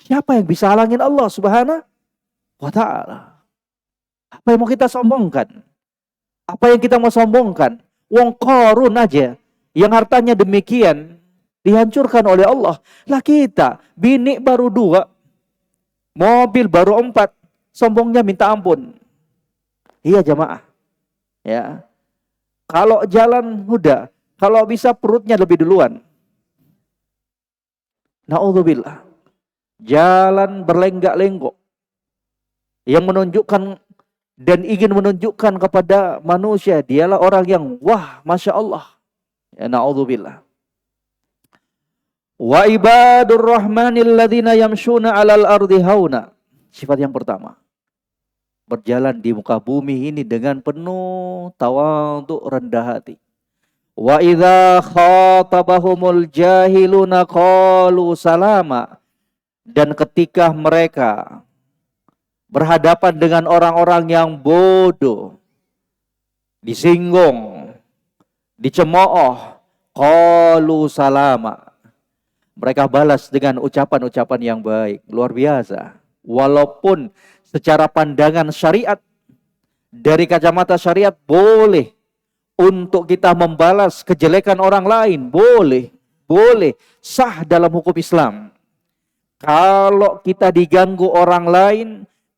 Siapa yang bisa halangin Allah Subhanahu wa Ta'ala? Apa yang mau kita sombongkan? Apa yang kita mau sombongkan? Wong Qarun aja yang hartanya demikian dihancurkan oleh Allah. Lah kita, bini baru 2, mobil baru 4, sombongnya minta ampun. Iya jamaah. Ya. Kalau jalan udah, kalau bisa perutnya lebih duluan. Na'udzubillah. Jalan berlenggak-lenggok. Yang menunjukkan dan ingin menunjukkan kepada manusia dialah orang yang wah, Masya Allah. Ya, na'udzubillah. Wa ibadur rahmanil ladzina yamshuna 'alal ardi hauna. Sifat yang pertama, berjalan di muka bumi ini dengan penuh tawadhu, rendah hati. Wa idza khatabahumul jahiluna qalu salama. Dan ketika mereka berhadapan dengan orang-orang yang bodoh, disinggung, dicemooh, qalu salama. Mereka balas dengan ucapan-ucapan yang baik, luar biasa. Walaupun secara pandangan syariat, dari kacamata syariat boleh untuk kita membalas kejelekan orang lain, boleh, sah dalam hukum Islam. Kalau kita diganggu orang lain,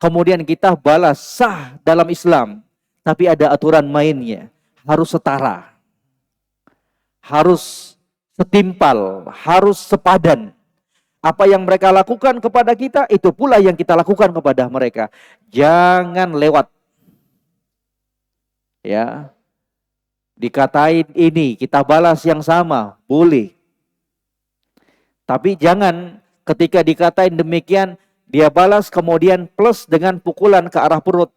kemudian kita balas, sah dalam Islam. Tapi ada aturan mainnya. Harus setara. Harus setimpal. Harus sepadan. Apa yang mereka lakukan kepada kita, itu pula yang kita lakukan kepada mereka. Jangan lewat. Ya. Dikatain ini, kita balas yang sama. Boleh. Tapi jangan ketika dikatain demikian, dia balas kemudian plus dengan pukulan ke arah perut.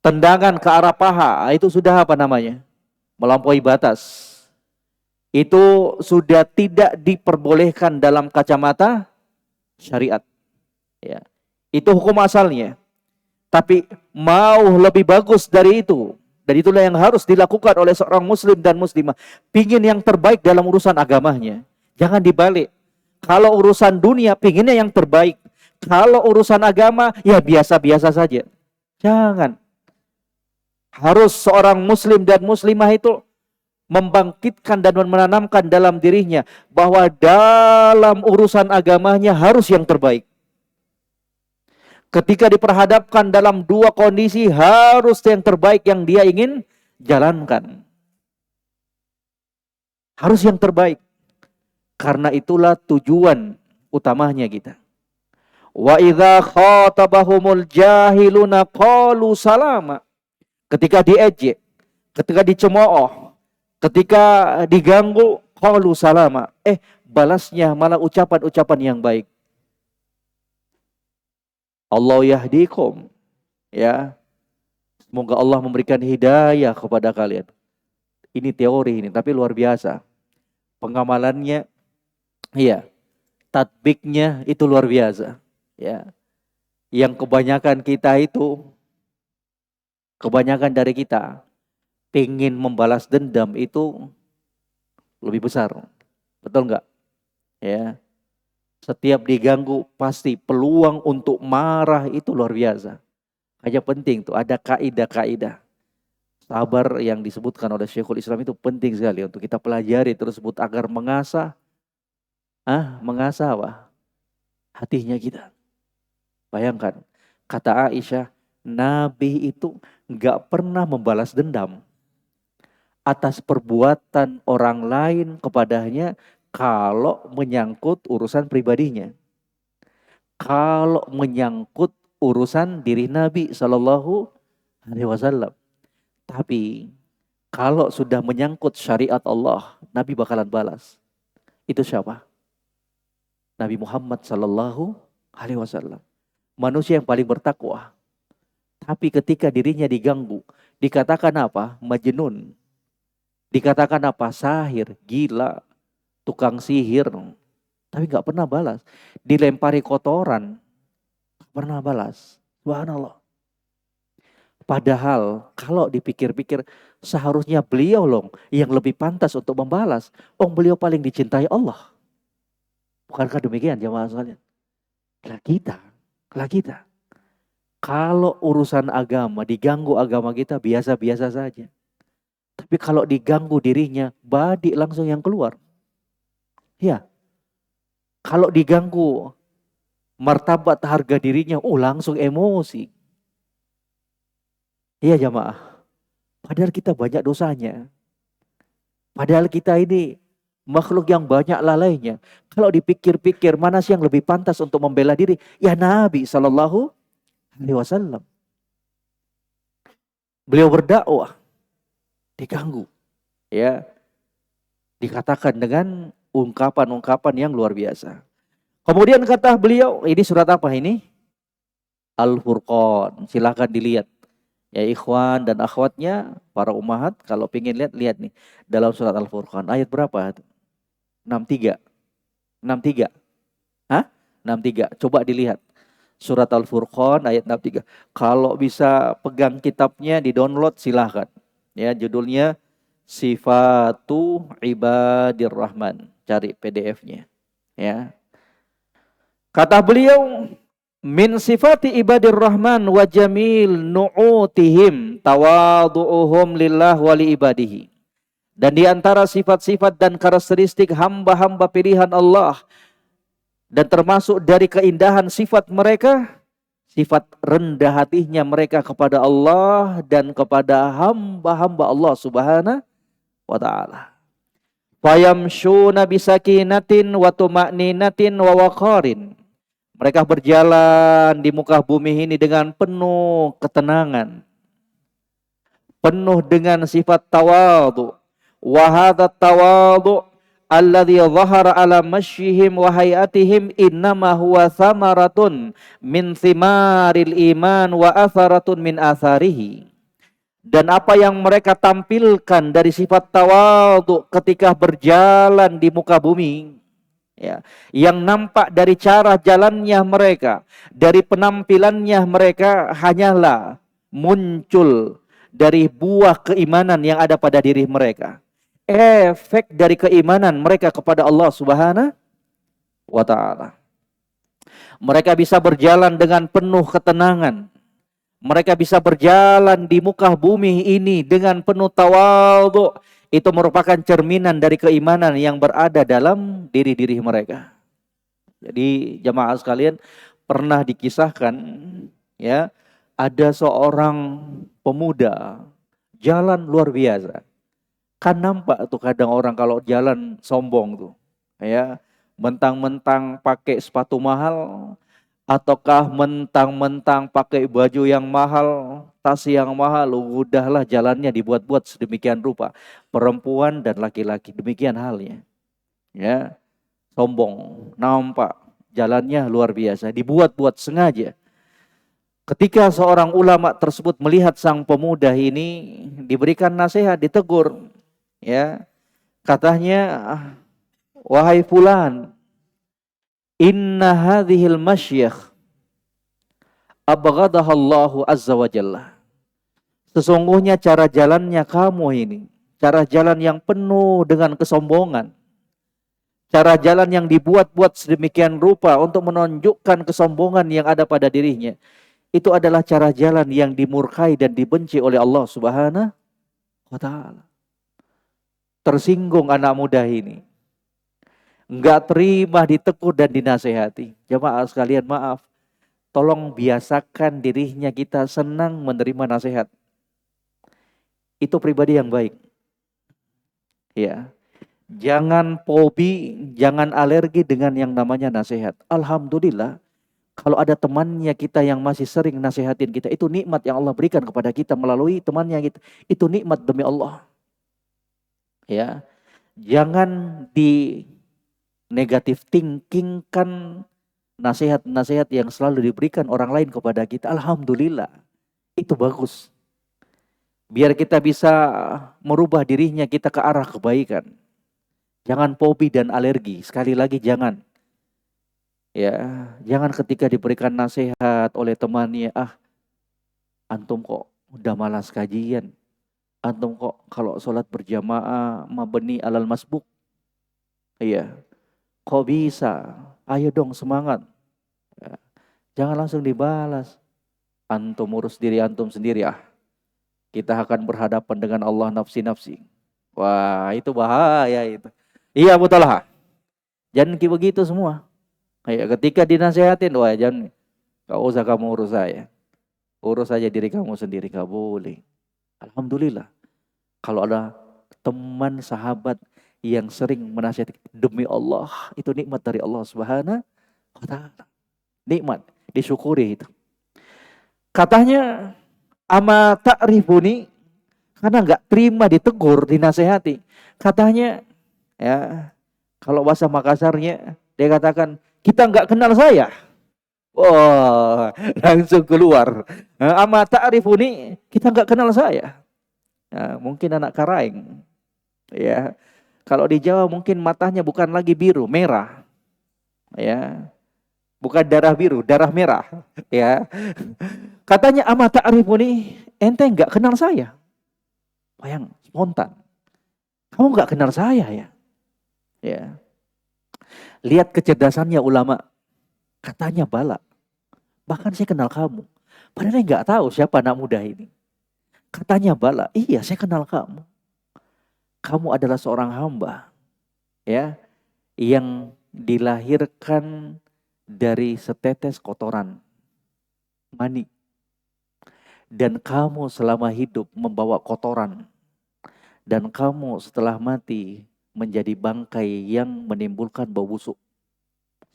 Tendangan ke arah paha, itu sudah apa namanya? Melampaui batas. Itu sudah tidak diperbolehkan dalam kacamata syariat. Ya. Itu hukum asalnya. Tapi mau lebih bagus dari itu. Dan itulah yang harus dilakukan oleh seorang muslim dan muslimah. Pingin yang terbaik dalam urusan agamanya. Jangan dibalik. Kalau urusan dunia, pinginnya yang terbaik. Kalau urusan agama, ya biasa-biasa saja. Jangan. Harus seorang muslim dan muslimah itu membangkitkan dan menanamkan dalam dirinya bahwa dalam urusan agamanya harus yang terbaik. Ketika diperhadapkan dalam dua kondisi, harus yang terbaik yang dia ingin jalankan. Harus yang terbaik. Karena itulah tujuan utamanya kita. Wa idza khatabahumul jahiluna qalu salama. Ketika diejek, ketika dicemooh, ketika diganggu, qalu salama. Balasnya malah ucapan-ucapan yang baik. Allah yahdikum. Ya. Semoga Allah memberikan hidayah kepada kalian. Ini teori ini, tapi luar biasa. Pengamalannya, iya, tatbiknya itu luar biasa. Ya, yang kebanyakan dari kita, pengen membalas dendam itu lebih besar, betul nggak? Ya, setiap diganggu pasti peluang untuk marah itu luar biasa. Hanya penting tuh ada kaidah-kaidah. Sabar yang disebutkan oleh Syekhul Islam itu penting sekali untuk kita pelajari tersebut agar mengasah apa? Hatinya kita. Bayangkan, kata Aisyah, Nabi itu nggak pernah membalas dendam atas perbuatan orang lain kepadanya kalau menyangkut urusan pribadinya. Kalau menyangkut urusan diri Nabi Shallallahu Alaihi Wasallam. Tapi kalau sudah menyangkut syariat Allah, Nabi bakalan balas. Itu siapa? Nabi Muhammad Sallallahu Alaihi Wasallam. Manusia yang paling bertakwa. Tapi ketika dirinya diganggu, dikatakan apa? Majnun. Dikatakan apa? Sahir, gila, tukang sihir. Tapi nggak pernah balas. Dilempari kotoran, nggak pernah balas. Subhanallah. Padahal kalau dipikir-pikir seharusnya beliau loh yang lebih pantas untuk membalas. Beliau paling dicintai Allah. Bukankah demikian jamaah sekalian? Lah kita. Kalau urusan agama, diganggu agama kita biasa-biasa saja. Tapi kalau diganggu dirinya, badik langsung yang keluar. Ya. Kalau diganggu martabat harga dirinya, langsung emosi. Iya jamaah. Padahal kita banyak dosanya. Padahal kita ini makhluk yang banyak lalainya. Kalau dipikir-pikir mana sih yang lebih pantas untuk membela diri? Ya Nabi Sallallahu Alaihi Wasallam. Beliau berdakwah. Diganggu. Ya. Dikatakan dengan ungkapan-ungkapan yang luar biasa. Kemudian kata beliau, ini surat apa ini? Al-Furqan. Silakan dilihat. Ya ikhwan dan akhwatnya, para ummahat, kalau pengen lihat nih. Dalam surat Al-Furqan. Ayat berapa? 63. 63. 63. Coba dilihat. Surat Al-Furqan ayat 63. Kalau bisa pegang kitabnya, di-download silahkan. Ya, judulnya Sifatu Ibadir Rahman. Cari PDF-nya. Ya. Kata beliau, min sifati ibadir rahman wa jamil nu'utihim tawadu'uhum lillah wa li ibadihi. Dan di antara sifat-sifat dan karakteristik hamba-hamba pilihan Allah Dan termasuk dari keindahan sifat mereka, sifat rendah hatinya mereka kepada Allah dan kepada hamba-hamba Allah Subhanahu wa taala. Fayamshuna bisakinatin wa tuma'ninatin wa waqarin. Mereka berjalan di muka bumi ini dengan penuh ketenangan, penuh dengan sifat tawadhu. Wa hadha tawadhu alladhi dhahara ala masyihim wa hayatihim innama huwa thamaratun min thimaril iman wa atharatun min atharihi. Dan apa yang mereka tampilkan dari sifat tawadhu ketika berjalan di muka bumi, ya, yang nampak dari cara jalannya mereka, dari penampilannya mereka hanyalah muncul dari buah keimanan yang ada pada diri mereka. Efek dari keimanan mereka kepada Allah Subhanahu wa taala. Mereka bisa berjalan dengan penuh ketenangan. Mereka bisa berjalan di muka bumi ini dengan penuh tawadhu. Itu merupakan cerminan dari keimanan yang berada dalam diri-diri mereka. Jadi jamaah sekalian, pernah dikisahkan, ya, ada seorang pemuda jalan luar biasa. Kan nampak tuh kadang orang kalau jalan sombong tuh, ya, mentang-mentang pakai sepatu mahal, ataukah mentang-mentang pakai baju yang mahal, tas yang mahal, udahlah jalannya dibuat-buat sedemikian rupa. Perempuan dan laki-laki demikian halnya. Ya, sombong, nampak jalannya luar biasa, dibuat-buat sengaja. Ketika seorang ulama tersebut melihat sang pemuda ini, diberikan nasihat, ditegur, ya. Katanya, wahai fulan, inna hadhil masyayikh abghadahallahu azza wa jalla. Sesungguhnya cara jalannya kamu ini, cara jalan yang penuh dengan kesombongan, cara jalan yang dibuat-buat sedemikian rupa untuk menunjukkan kesombongan yang ada pada dirinya, itu adalah cara jalan yang dimurkai dan dibenci oleh Allah Subhanahu wa taala. Tersinggung anak muda ini, enggak terima, ditegur dan dinasehati. Jemaah sekalian, maaf, tolong biasakan dirinya kita senang menerima nasihat. Itu pribadi yang baik. Ya. Jangan fobi, jangan alergi dengan yang namanya nasihat. Alhamdulillah, kalau ada temannya kita yang masih sering nasihatin kita, itu nikmat yang Allah berikan kepada kita melalui temannya kita. Itu nikmat demi Allah. Ya. Jangan di negatif thinking kan nasihat-nasihat yang selalu diberikan orang lain kepada kita. Alhamdulillah, itu bagus. Biar kita bisa merubah dirinya kita ke arah kebaikan. Jangan fobi dan alergi. Sekali lagi jangan. Ya, jangan ketika diberikan nasihat oleh temannya, antum kok udah malas kajian. Antum kok kalau sholat berjamaah mabni alal masbuk. Iya. Kok bisa? Ayo dong semangat. Ya. Jangan langsung dibalas. Antum urus diri antum sendiri. Kita akan berhadapan dengan Allah nafsi-nafsi. Wah, itu bahaya itu. Iya betul lah. Jangan kayak begitu semua. Kayak ketika dinasehatin, wah jangan. Gak usah kamu urus saya. Urus saja diri kamu sendiri. Gak boleh. Alhamdulillah. Kalau ada teman sahabat yang sering menasihati, demi Allah, itu nikmat dari Allah Subhanahu wa taala. Nikmat, disyukuri itu. Katanya, ama ta'rifuni, karena enggak terima ditegur, dinasehati. Katanya, ya, kalau bahasa Makassarnya, dia katakan, kita enggak kenal saya. Wah, langsung keluar. Ama ta'rifuni, kita enggak kenal saya. Ya, mungkin anak Karaeng. Ya. Kalau di Jawa mungkin matanya bukan lagi biru, merah. Ya. Bukan darah biru, darah merah. Ya. Katanya ama ta'rifuni, ente enggak kenal saya. Bayang, spontan. Kamu enggak kenal saya ya? Ya. Lihat kecerdasannya ulama. Katanya bala. Bahkan saya kenal kamu. Padahal saya enggak tahu siapa anak muda ini. Katanya bala, iya saya kenal kamu. Kamu adalah seorang hamba, ya, yang dilahirkan dari setetes kotoran, mani. Dan kamu selama hidup membawa kotoran. Dan kamu setelah mati menjadi bangkai yang menimbulkan bau busuk.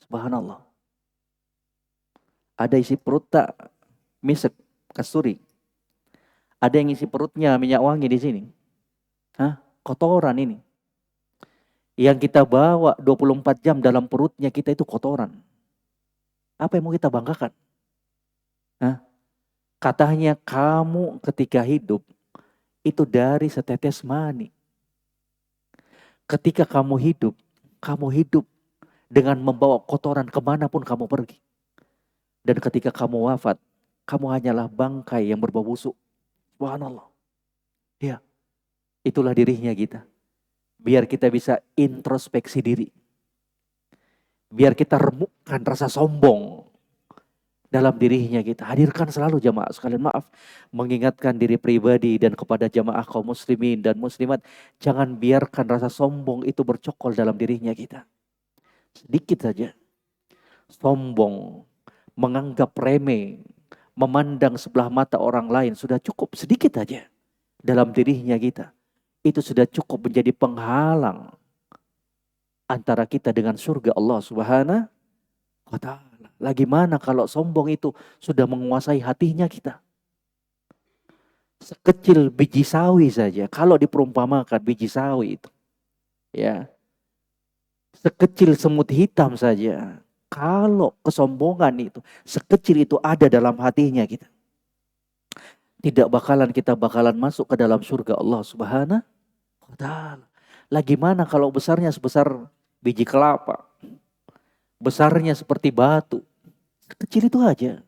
Subhanallah. Ada isi perut tak misek, kasturi. Ada yang isi perutnya minyak wangi di sini. Hah? Kotoran ini. Yang kita bawa 24 jam dalam perutnya kita itu kotoran. Apa yang mau kita banggakan? Hah? Katanya kamu ketika hidup itu dari setetes mani. Ketika kamu hidup dengan membawa kotoran kemanapun kamu pergi. Dan ketika kamu wafat, kamu hanyalah bangkai yang berbau busuk. Subhanallah. Ya, itulah dirinya kita. Biar kita bisa introspeksi diri. Biar kita remukkan rasa sombong dalam dirinya kita. Hadirkan selalu jamaah sekalian, maaf, mengingatkan diri pribadi dan kepada jamaah kaum muslimin dan muslimat. Jangan biarkan rasa sombong itu bercokol dalam dirinya kita. Sedikit saja. Sombong, menganggap remeh, memandang sebelah mata orang lain sudah cukup sedikit saja dalam dirinya kita. Itu sudah cukup menjadi penghalang antara kita dengan surga Allah Subhanahu wa ta'ala. Lagi mana kalau sombong itu sudah menguasai hatinya kita. Sekecil biji sawi saja, kalau diperumpamakan biji sawi itu, ya, sekecil semut hitam saja, kalau kesombongan itu sekecil itu ada dalam hatinya kita, tidak bakalan masuk ke dalam surga Allah Subhanahu wa ta'ala. Lagi mana kalau besarnya sebesar biji kelapa, besarnya seperti batu, kecil itu aja.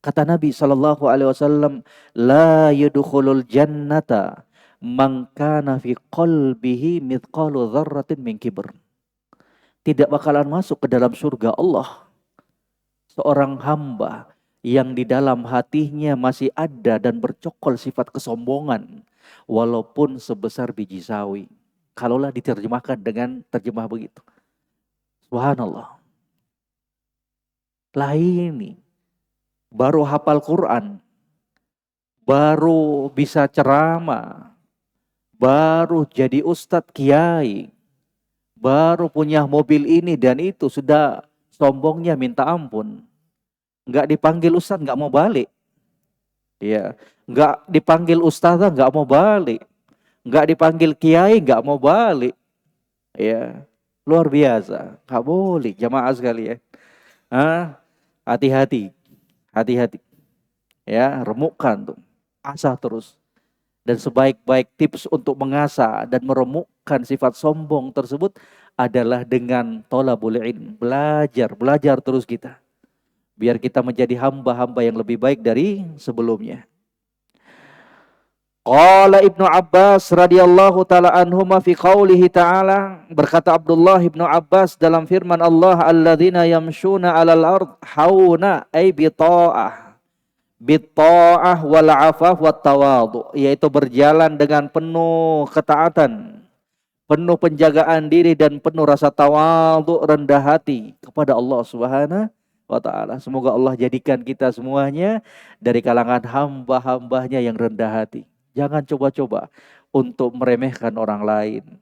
Kata Nabi SAW, la yudkhulul jannata man kana fi qalbihi mithqalu dzarratin min kibr. Tidak bakalan masuk ke dalam surga Allah seorang hamba yang di dalam hatinya masih ada dan bercokol sifat kesombongan, walaupun sebesar biji sawi. Kalaulah diterjemahkan dengan terjemah begitu. Subhanallah. Lah ini baru hafal Quran, baru bisa ceramah, baru jadi ustadz kiai, baru punya mobil ini dan itu, sudah sombongnya minta ampun. Nggak dipanggil ustadz nggak mau balik, ya. Nggak dipanggil ustadzah nggak mau balik, nggak dipanggil kiai nggak mau balik, ya. Luar biasa, nggak boleh jamaah sekalian. Hati-hati. Ya, remukkan tuh. Asah terus. Dan sebaik-baik tips untuk mengasah dan meremukkan sifat sombong tersebut adalah dengan thalabul ilm. Belajar terus kita. Biar kita menjadi hamba-hamba yang lebih baik dari sebelumnya. Qala Ibnu Abbas radhiyallahu taala anhuma fi qaulihi ta'ala, berkata Abdullah Ibnu Abbas dalam firman Allah, alladzina yamshuna 'alal ard hauna ay bita'ah wal 'afaf wat tawadhu, yaitu berjalan dengan penuh ketaatan, penuh penjagaan diri dan penuh rasa tawadhu, rendah hati kepada Allah Subhanahu wa ta'ala. Semoga Allah jadikan kita semuanya dari kalangan hamba-hambanya yang rendah hati. Jangan coba-coba untuk meremehkan orang lain.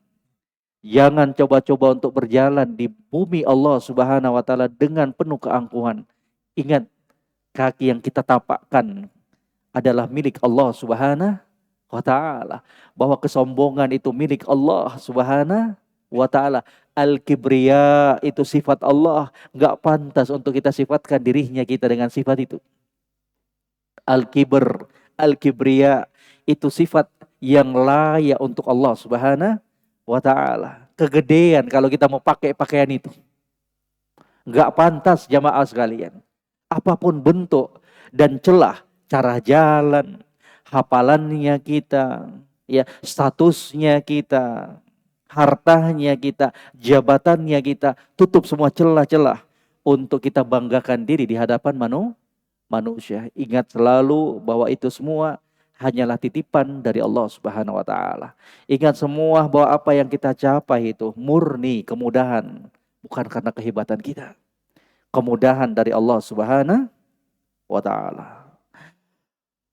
Jangan coba-coba untuk berjalan di bumi Allah Subhanahu wa ta'ala dengan penuh keangkuhan. Ingat, kaki yang kita tapakkan adalah milik Allah Subhanahu wa ta'ala. Bahwa kesombongan itu milik Allah Subhanahu wa ta'ala. Al-kibriya itu sifat Allah. Gak pantas untuk kita sifatkan dirinya kita dengan sifat itu. Al-kibriya itu sifat yang layak untuk Allah Subhanahu wa ta'ala. Kegedean kalau kita mau pakai pakaian itu. Gak pantas jamaah sekalian. Apapun bentuk dan celah, cara jalan, hafalannya kita, ya, statusnya kita, hartanya kita, jabatannya kita, tutup semua celah-celah untuk kita banggakan diri di hadapan manusia. Ingat selalu bahwa itu semua hanyalah titipan dari Allah Subhanahu wa ta'ala. Ingat semua bahwa apa yang kita capai itu murni kemudahan bukan karena kehebatan kita. Kemudahan dari Allah Subhanahu wa taala.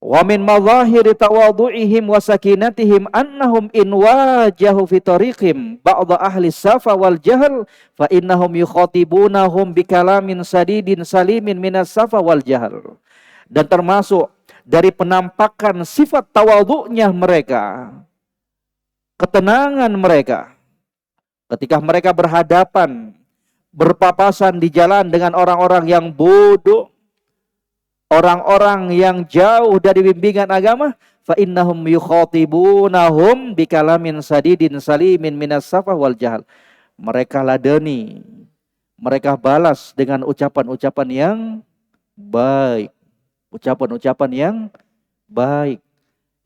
Wa min madhahiri tawadhu'ihim wa sakinatihim annahum in wajahu fi tariqim ba'dha ahli safa wal jahl fa innahum yukhatibunahum bi kalamin sadidin salimin minas safa wal jahl. Dan termasuk dari penampakan sifat tawadhu'nya mereka, ketenangan mereka ketika mereka berhadapan, berpapasan di jalan dengan orang-orang yang bodoh, orang-orang yang jauh dari bimbingan agama, fa innahum yukhatibunahum bikalamin sadidin salimin minas safa wal jahl. Mereka ladeni, mereka balas dengan ucapan-ucapan yang baik, ucapan-ucapan yang baik,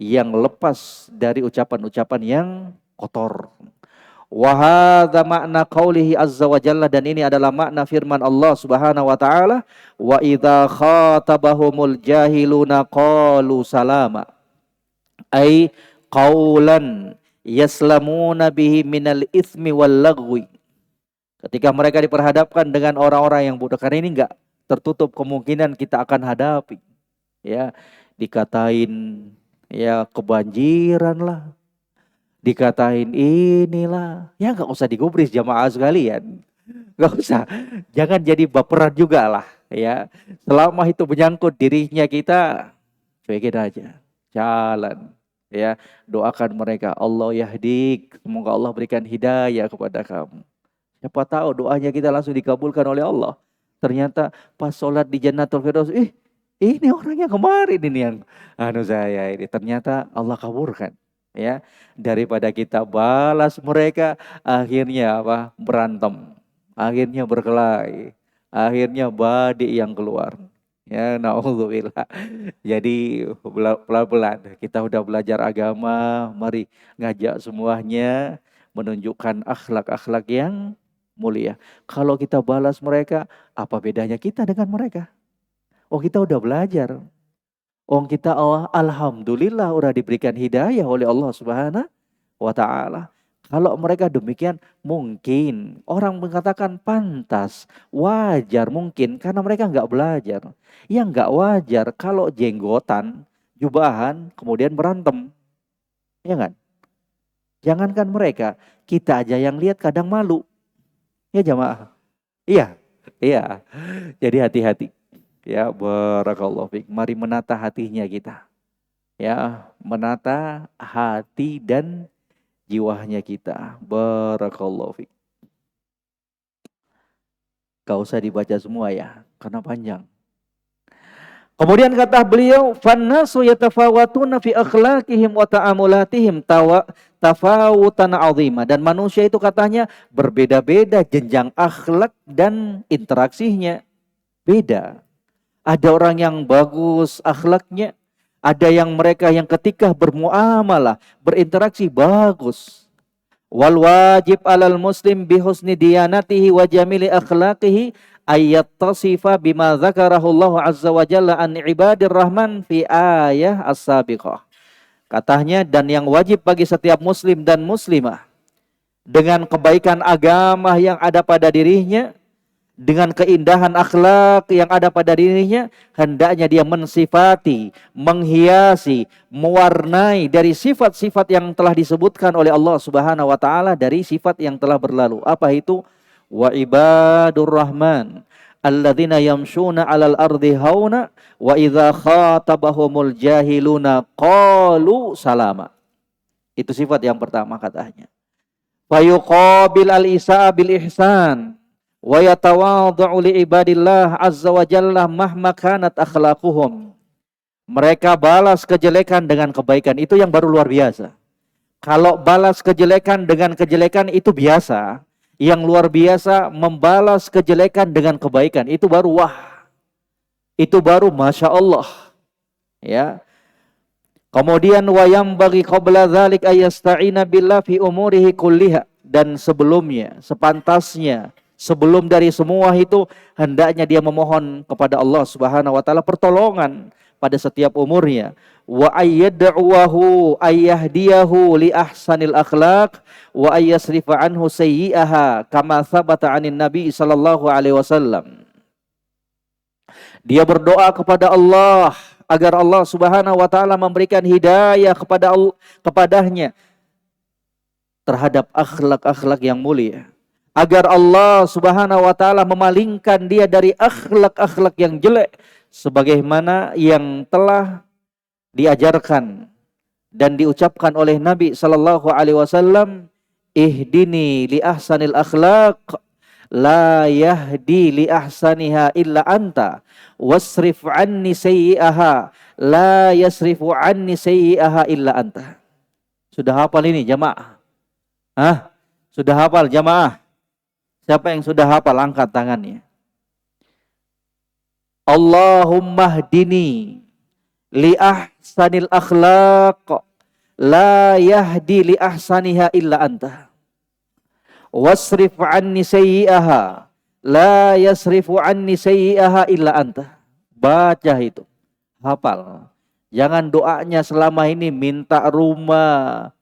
yang lepas dari ucapan-ucapan yang kotor. Wa hadza makna qaulihi azza wa jalla, dan ini adalah makna firman Allah Subhanahu wa taala, wa idza khatabahumul jahiluna qalu salama, ai qaulan yaslamuna bihi minal itsmi wal lagwi. Ketika mereka diperhadapkan dengan orang-orang yang bodoh, karena ini enggak tertutup kemungkinan kita akan hadapi, ya, dikatain ya kebanjiran lah, dikatain inilah, ya nggak usah digubris jamaah sekalian, nggak usah, jangan jadi baperan juga lah, ya. Selama itu menyangkut dirinya kita, cuekin aja, jalan, ya. Doakan mereka, Allah yahdik, semoga Allah berikan hidayah kepada kamu. Siapa tahu doanya kita langsung dikabulkan oleh Allah. Ternyata pas sholat di Jannatul Firdaus, ini orangnya kemarin ini yang saya ini, ternyata Allah kabulkan. Ya, daripada kita balas mereka, akhirnya apa? Berantem, akhirnya berkelahi, akhirnya badai yang keluar. Ya, naudzubillah. Jadi pelan-pelan kita udah belajar agama, mari ngajak semuanya menunjukkan akhlak-akhlak yang mulia. Kalau kita balas mereka, apa bedanya kita dengan mereka? Oh, kita udah belajar. Kita alhamdulillah udah diberikan hidayah oleh Allah Subhanahu wa taala. Kalau mereka demikian, mungkin orang mengatakan pantas, wajar mungkin karena mereka nggak belajar. Yang nggak wajar kalau jenggotan, jubahan, kemudian berantem, ya kan? Jangankan mereka, kita aja yang lihat kadang malu, ya jamaah. Iya. Jadi hati-hati. Ya, barakallahu fiik. Mari menata hatinya kita. Ya, menata hati dan jiwanya kita. Barakallahu fiik. Gak usah dibaca semua ya, karena panjang. Kemudian kata beliau, fannasu yatafawatuna fi akhlaqihim wa ta'amulatihim tafawutan 'azima. Dan manusia itu katanya berbeda-beda jenjang akhlak dan interaksinya. Beda. Ada orang yang bagus akhlaknya, ada yang mereka yang ketika bermuamalah, berinteraksi bagus. Wal wajib 'alal muslim bi husni diyanatihi wa jamili akhlaqihi ayattasifa bima dzakarahu Allah azza wa jalla an ibadir rahman fi ayah as-sabiqah. Katanya, dan yang wajib bagi setiap muslim dan muslimah dengan kebaikan agama yang ada pada dirinya, dengan keindahan akhlak yang ada pada dirinya, hendaknya dia mensifati, menghiasi, mewarnai dari sifat-sifat yang telah disebutkan oleh Allah Subhanahu wa taala dari sifat yang telah berlalu. Apa itu? Wa ibadur rahman alladzina yamshuna 'alal ardi hauna wa idza khatabahumul jahiluna qalu salama. Itu sifat yang pertama katanya. Fa yuqabil al-isa bil ihsan wa yatawadhu li ibadillah azza wa jalla mahma kanat akhlaquhum. Mereka balas kejelekan dengan kebaikan, itu yang baru luar biasa. Kalau balas kejelekan dengan kejelekan itu biasa, yang luar biasa membalas kejelekan dengan kebaikan, itu baru wah. Itu baru masya Allah. Ya. Kemudian wayam bagi qabla dzalik ayasta'ina billah fi umurihi kulliha, dan sebelumnya, sepantasnya, sebelum dari semua itu, hendaknya dia memohon kepada Allah Subhanahu wa taala pertolongan, pada setiap umurnya. Wa ayyad'uhu ayyahdiyahu li ahsanil akhlaq wa ayyasrifa anhu sayyi'aha kama thabata 'anin nabi sallallahu alaihi wasallam. Dia berdoa kepada Allah agar Allah Subhanahu wa taala memberikan hidayah kepadanya terhadap akhlak-akhlak yang mulia. Agar Allah Subhanahu wa taala memalingkan dia dari akhlak-akhlak yang jelek sebagaimana yang telah diajarkan dan diucapkan oleh Nabi sallallahu alaihi wasallam, ihdini li ahsanil akhlaq la yahdi li ahsaniha illa anta wasrif anni sayyi'aha la yasrifu anni sayyi'aha illa anta. Sudah hafal ini jamaah? Hah? Sudah hafal jamaah? Siapa yang sudah hafal angkat tangannya. Allahumma hdini li ahsanil akhlaq la yahdi li ahsaniha illa anta wasrif anni sayyi'aha la yasrifu anni sayyi'aha illa anta. Baca itu, hafal. Jangan doanya selama ini minta rumah,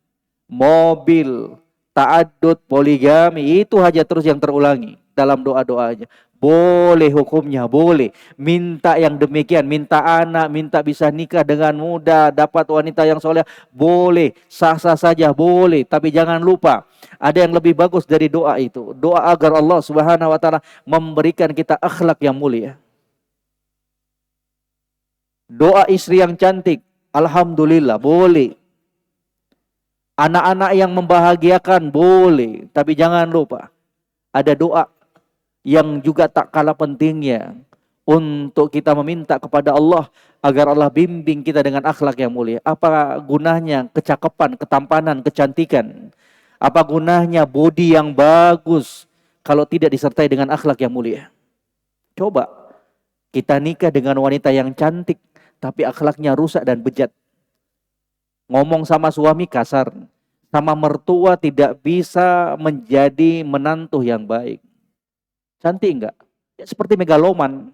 mobil, ta'addud, poligami, itu aja terus yang terulangi dalam doa-doanya. Boleh hukumnya, boleh. Minta yang demikian, minta anak, minta bisa nikah dengan mudah, dapat wanita yang soleh, boleh. Sah-sah saja, boleh. Tapi jangan lupa, ada yang lebih bagus dari doa itu. Doa agar Allah Subhanahu wa taala memberikan kita akhlak yang mulia. Doa istri yang cantik, alhamdulillah, boleh. Anak-anak yang membahagiakan boleh, tapi jangan lupa ada doa yang juga tak kalah pentingnya untuk kita meminta kepada Allah agar Allah bimbing kita dengan akhlak yang mulia. Apa gunanya kecakapan, ketampanan, kecantikan? Apa gunanya bodi yang bagus kalau tidak disertai dengan akhlak yang mulia? Coba kita nikah dengan wanita yang cantik tapi akhlaknya rusak dan bejat. Ngomong sama suami kasar, sama mertua tidak bisa menjadi menantu yang baik. Cantik enggak? Ya, seperti megaloman.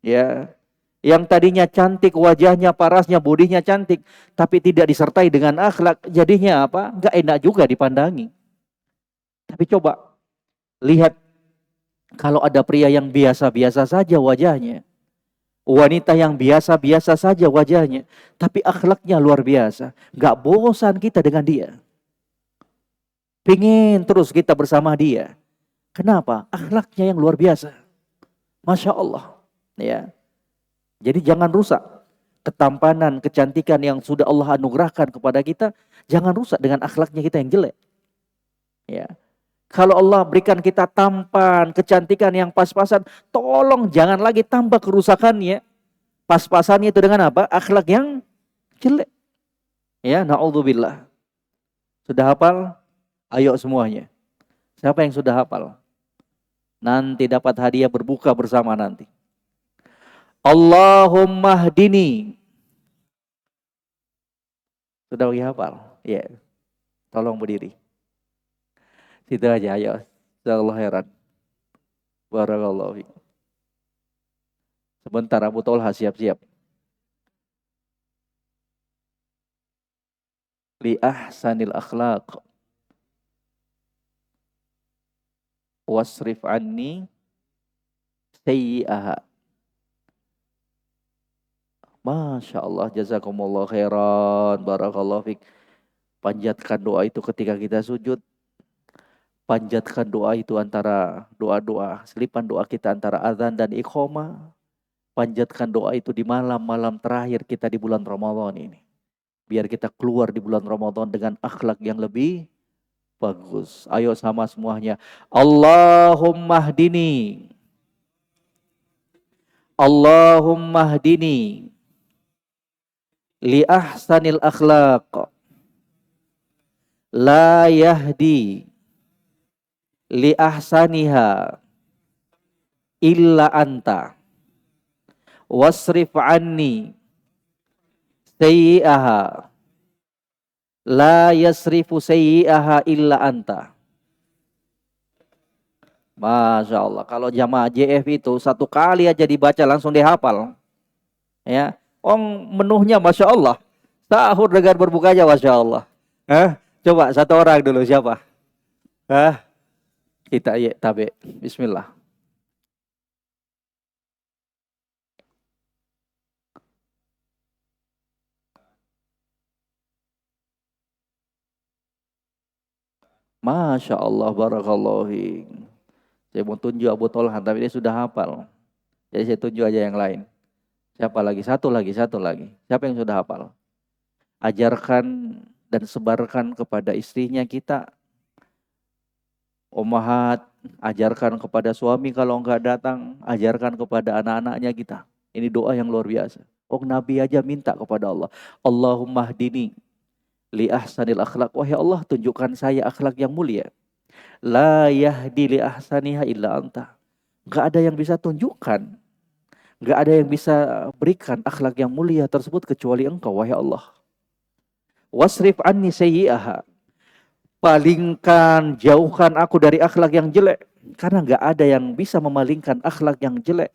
Ya, yang tadinya cantik wajahnya, parasnya, bodinya cantik, tapi tidak disertai dengan akhlak, jadinya apa? Enggak enak juga dipandangi. Tapi coba lihat kalau ada pria yang biasa-biasa saja wajahnya, wanita yang biasa-biasa saja wajahnya, tapi akhlaknya luar biasa. Gak bosan kita dengan dia. Pingin terus kita bersama dia. Kenapa? Akhlaknya yang luar biasa. Masya Allah. Ya. Jadi jangan rusak ketampanan, kecantikan yang sudah Allah anugerahkan kepada kita. Jangan rusak dengan akhlaknya kita yang jelek. Ya. Kalau Allah berikan kita tampan, kecantikan yang pas-pasan, tolong jangan lagi tambah kerusakannya. Pas-pasannya itu dengan apa? Akhlak yang jelek. Ya, na'udzubillah. Sudah hafal? Ayo semuanya. Siapa yang sudah hafal? Nanti dapat hadiah berbuka bersama nanti. Allahumma hdini. Sudah hafal? Ya. Tolong berdiri. Situ aja, ayo. Jazakallahu khairan. Barakallahu fiik. Sebentar Abu Tolha siap-siap. Li ahsanil akhlaq wasrif anni sayyi'aha. Masya Allah, jazakumullah khairan. Barakallahu fiik. Panjatkan doa itu ketika kita sujud. Panjatkan doa itu antara doa-doa, selipan doa kita antara azan dan iqamah. Panjatkan doa itu di malam-malam terakhir kita di bulan Ramadan ini. Biar kita keluar di bulan Ramadan dengan akhlak yang lebih bagus. Ayo sama semuanya. Allahumma hdini. Allahumma hdini. Li ahsanil akhlaq. La yahdi. Li ahsaniha illa anta wasrif anni sayyi'aha la yasrifu sayyi'aha illa anta. Masya Allah, kalau jamaah JF itu satu kali aja dibaca langsung dihafal. Ya, Menunya Masya Allah. Sahur dengan berbukanya Masya Allah. Coba satu orang dulu siapa? Kita ya tabe. Bismillah. Masya Allah, barakallahu fiik. Saya mau tunjuk Abu Tolhan, tapi dia sudah hafal. Jadi saya tunjuk aja yang lain. Siapa lagi? Satu lagi. Siapa yang sudah hafal? Ajarkan dan sebarkan kepada istrinya kita. Ummahat, ajarkan kepada suami kalau enggak datang, ajarkan kepada anak-anaknya kita. Ini doa yang luar biasa. Nabi aja minta kepada Allah. Allahumma hdini li ahsanil akhlak. Wahai Allah, tunjukkan saya akhlak yang mulia. La yahdi li ahsaniha illa anta. Enggak ada yang bisa tunjukkan. Enggak ada yang bisa berikan akhlak yang mulia tersebut kecuali Engkau, wahai Allah. Wasrif anni sayyi'aha. Palingkan, jauhkan aku dari akhlak yang jelek. Karena enggak ada yang bisa memalingkan akhlak yang jelek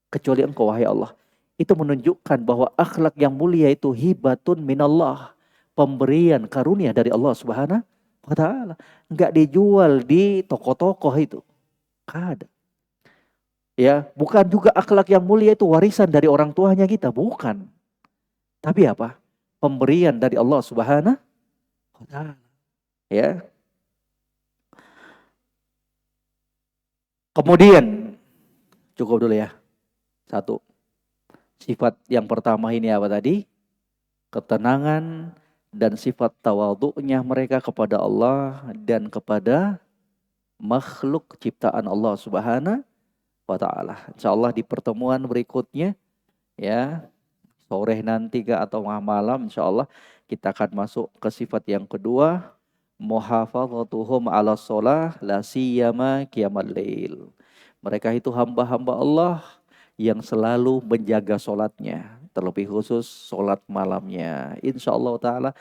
kecuali Engkau, wahai Allah. Itu menunjukkan bahwa akhlak yang mulia itu hibatun minallah. Pemberian karunia dari Allah Subhanahu wa ta'ala. Enggak dijual di toko-toko itu. Enggak ada. Ya, bukan juga akhlak yang mulia itu warisan dari orang tuanya kita, bukan. Tapi apa? Pemberian dari Allah Subhanahu wa ta'ala. Ya. Kemudian cukup dulu ya. Satu. Sifat yang pertama ini apa tadi? Ketenangan dan sifat tawadhu'nya mereka kepada Allah dan kepada makhluk ciptaan Allah Subhanahu wa ta'ala. Insyaallah di pertemuan berikutnya ya, sore nanti atau malam insyaallah kita akan masuk ke sifat yang kedua, muhafadzatuhum ala shalah la siyama qiyamal lail. Mereka itu hamba-hamba Allah yang selalu menjaga sholatnya, terlebih khusus sholat malamnya. Insyaallah ta'ala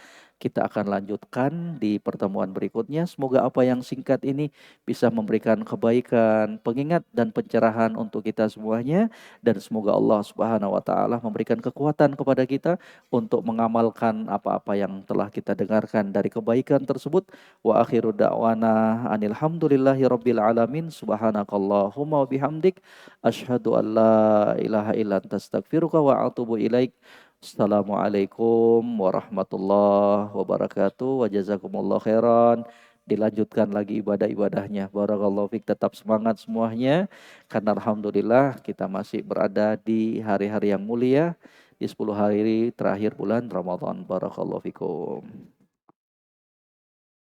kita akan lanjutkan di pertemuan berikutnya. Semoga apa yang singkat ini bisa memberikan kebaikan, pengingat dan pencerahan untuk kita semuanya. Dan semoga Allah Subhanahu wa ta'ala memberikan kekuatan kepada kita untuk mengamalkan apa-apa yang telah kita dengarkan dari kebaikan tersebut. Wa akhiru da'wana anilhamdulillahi rabbil alamin. Subhanakallahumma wa bihamdik. Asyhadu an la ilaha illa anta astaghfiruka wa atubu ilaik. Assalamualaikum warahmatullahi wabarakatuh. Wa jazakumullah khairan. Dilanjutkan lagi ibadah-ibadahnya. Barakallahu fiik. Tetap semangat semuanya. Karena alhamdulillah kita masih berada di hari-hari yang mulia. Di 10 hari terakhir bulan Ramadan. Barakallahu fikum.